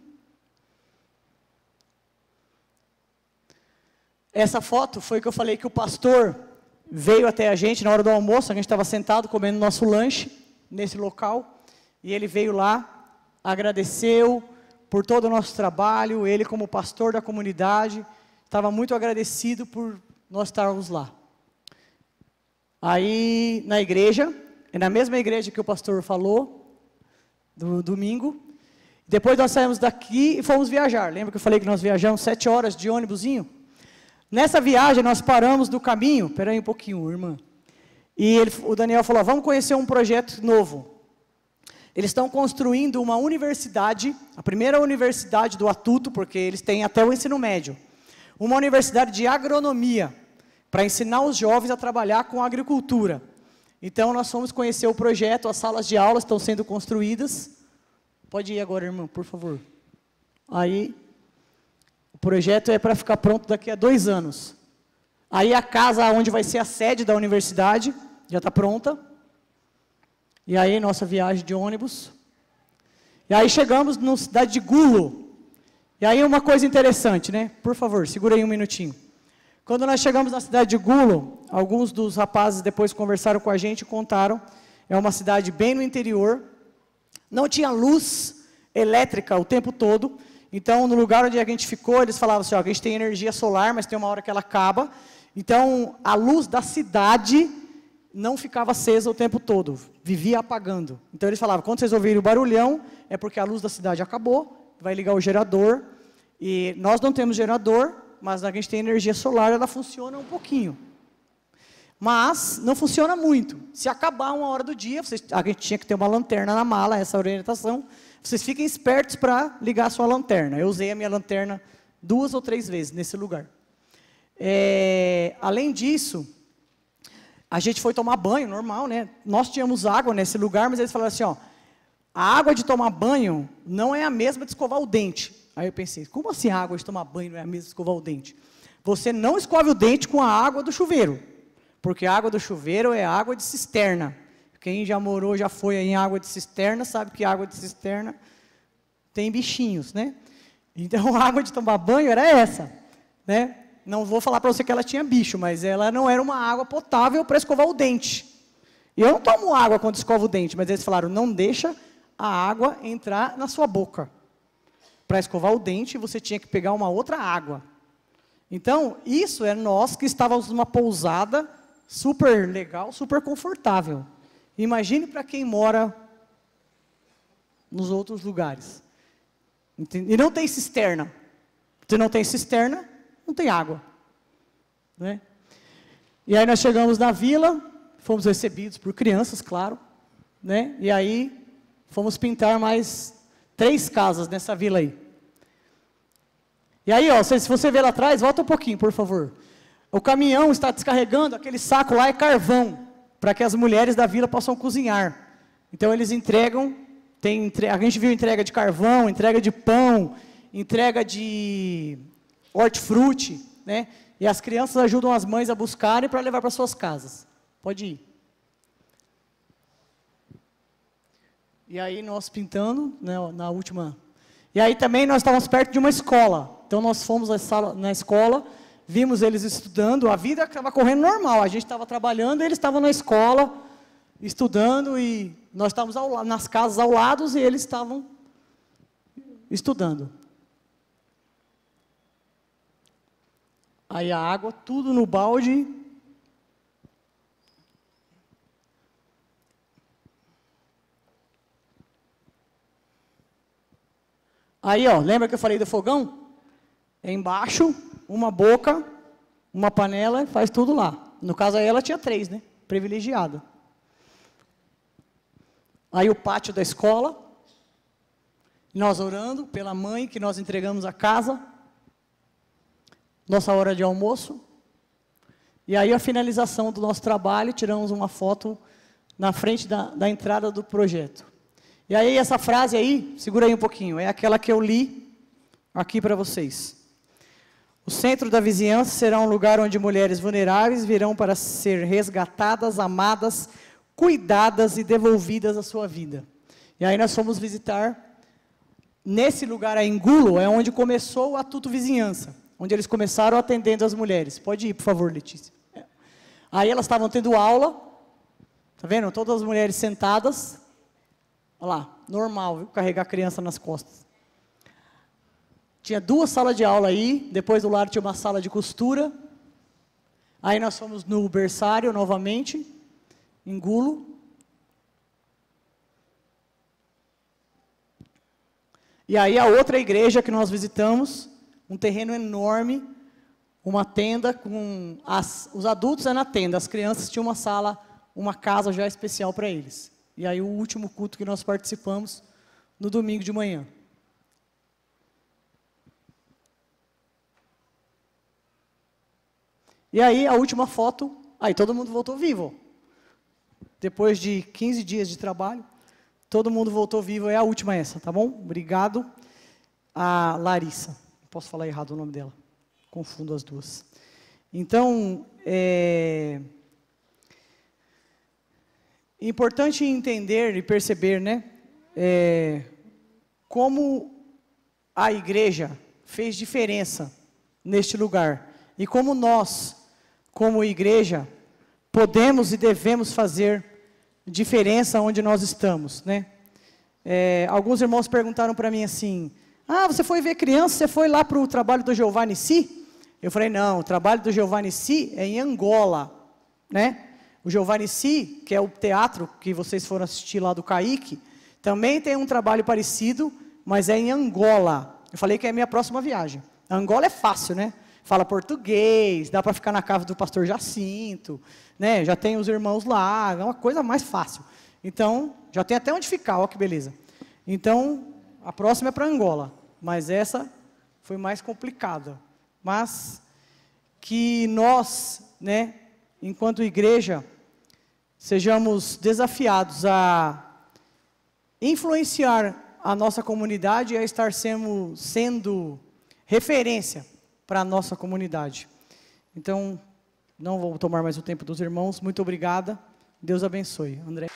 Essa foto foi que eu falei que o pastor veio até a gente na hora do almoço, a gente estava sentado comendo nosso lanche nesse local, e ele veio lá, agradeceu por todo o nosso trabalho, ele como pastor da comunidade, estava muito agradecido por nós estarmos lá. Aí, na igreja, na mesma igreja que o pastor falou, do domingo, depois nós saímos daqui e fomos viajar. Lembra que eu falei que nós viajamos 7 horas de ônibusinho? Nessa viagem, nós paramos do caminho, espera aí um pouquinho, irmã, e o Daniel falou, vamos conhecer um projeto novo. Eles estão construindo uma universidade, a primeira universidade do Atuto, porque eles têm até o ensino médio, uma universidade de agronomia, para ensinar os jovens a trabalhar com agricultura. Então, nós fomos conhecer o projeto, as salas de aula estão sendo construídas. Pode ir agora, irmã, por favor. Aí, o projeto é para ficar pronto daqui a 2 anos. Aí, a casa onde vai ser a sede da universidade, já está pronta. E aí, nossa viagem de ônibus. E aí, chegamos na cidade de Gulo. E aí, uma coisa interessante, né? Por favor, segura aí um minutinho. Quando nós chegamos na cidade de Gulo, alguns dos rapazes depois conversaram com a gente e contaram. É uma cidade bem no interior. Não tinha luz elétrica o tempo todo. Então, no lugar onde a gente ficou, eles falavam assim, ó, a gente tem energia solar, mas tem uma hora que ela acaba. Então, a luz da cidade não ficava acesa o tempo todo, vivia apagando. Então, eles falavam, quando vocês ouvirem o barulhão, é porque a luz da cidade acabou, vai ligar o gerador. E nós não temos gerador, mas a gente tem energia solar, ela funciona um pouquinho. Mas não funciona muito. Se acabar uma hora do dia, a gente tinha que ter uma lanterna na mala, essa orientação. Vocês fiquem espertos para ligar a sua lanterna. Eu usei a minha lanterna 2 ou 3 vezes nesse lugar. Além disso, a gente foi tomar banho, normal, né? Nós tínhamos água nesse lugar, mas eles falaram assim, ó, a água de tomar banho não é a mesma de escovar o dente. Aí eu pensei, como assim a água de tomar banho não é a mesma de escovar o dente? Você não escove o dente com a água do chuveiro, porque a água do chuveiro é água de cisterna. Quem já morou, já foi em água de cisterna, sabe que água de cisterna tem bichinhos, né? Então, a água de tomar banho era essa, né? Não vou falar para você que ela tinha bicho, mas ela não era uma água potável para escovar o dente. E eu não tomo água quando escovo o dente, mas eles falaram, não deixa a água entrar na sua boca. Para escovar o dente, você tinha que pegar uma outra água. Então, isso é nós que estávamos numa pousada super legal, super confortável. Imagine para quem mora nos outros lugares. E não tem cisterna. Se não tem cisterna, não tem água. Né? E aí nós chegamos na vila, fomos recebidos por crianças, claro. Né? E aí fomos pintar mais 3 casas nessa vila aí. E aí, ó, se você ver lá atrás, volta um pouquinho, por favor. O caminhão está descarregando, aquele saco lá é carvão, para que as mulheres da vila possam cozinhar. Então, eles entregam, a gente viu entrega de carvão, entrega de pão, entrega de hortifruti, né? E as crianças ajudam as mães a buscarem para levar para suas casas. Pode ir. E aí, nós pintando, né, na última... E aí também nós estávamos perto de uma escola. Então nós fomos na escola, vimos eles estudando, a vida estava correndo normal. A gente estava trabalhando, eles estavam na escola, estudando, e nós estávamos nas casas ao lado e eles estavam estudando. Aí a água, tudo no balde. Aí, ó, lembra que eu falei do fogão? É embaixo, uma boca, uma panela, faz tudo lá. No caso aí ela tinha 3, né? Privilegiada. Aí o pátio da escola, nós orando pela mãe que nós entregamos a casa, nossa hora de almoço, e aí a finalização do nosso trabalho, tiramos uma foto na frente da entrada do projeto. E aí essa frase aí, segura aí um pouquinho, é aquela que eu li aqui para vocês. O centro da vizinhança será um lugar onde mulheres vulneráveis virão para ser resgatadas, amadas, cuidadas e devolvidas à sua vida. E aí nós fomos visitar, nesse lugar aí em Gulo, é onde começou o Atuto Vizinhança, onde eles começaram atendendo as mulheres. Pode ir, por favor, Letícia. Aí elas estavam tendo aula, tá vendo? Todas as mulheres sentadas. Olha lá, normal, viu? Carregar a criança nas costas. Tinha 2 salas de aula aí, depois do lado tinha uma sala de costura. Aí nós fomos no berçário novamente, em Gulo. E aí a outra igreja que nós visitamos, um terreno enorme, uma tenda com os adultos é na tenda, as crianças tinham uma sala, uma casa já especial para eles. E aí o último culto que nós participamos no domingo de manhã. E aí a última foto, aí todo mundo voltou vivo. Depois de 15 dias de trabalho, todo mundo voltou vivo, é a última essa, tá bom? Obrigado a Larissa. Não posso falar errado o nome dela, confundo as duas. Então, é importante entender e perceber, né, como a igreja fez diferença neste lugar. E como nós, como igreja, podemos e devemos fazer diferença onde nós estamos, né? Alguns irmãos perguntaram para mim assim, você foi ver criança, você foi lá para o trabalho do Jeová Nissi? Eu falei, não, o trabalho do Jeová Nissi é em Angola, né? O Jeová Nissi, que é o teatro que vocês foram assistir lá do Kaique, também tem um trabalho parecido, mas é em Angola. Eu falei que é a minha próxima viagem. Angola é fácil, né? Fala português, dá para ficar na casa do pastor Jacinto, né? Já tem os irmãos lá, é uma coisa mais fácil. Então, já tem até onde ficar, olha que beleza. Então, a próxima é para Angola, mas essa foi mais complicada. Mas que nós, né, enquanto igreja, sejamos desafiados a influenciar a nossa comunidade e a estar sendo referência para a nossa comunidade. Então, não vou tomar mais o tempo dos irmãos. Muito obrigada. Deus abençoe. André.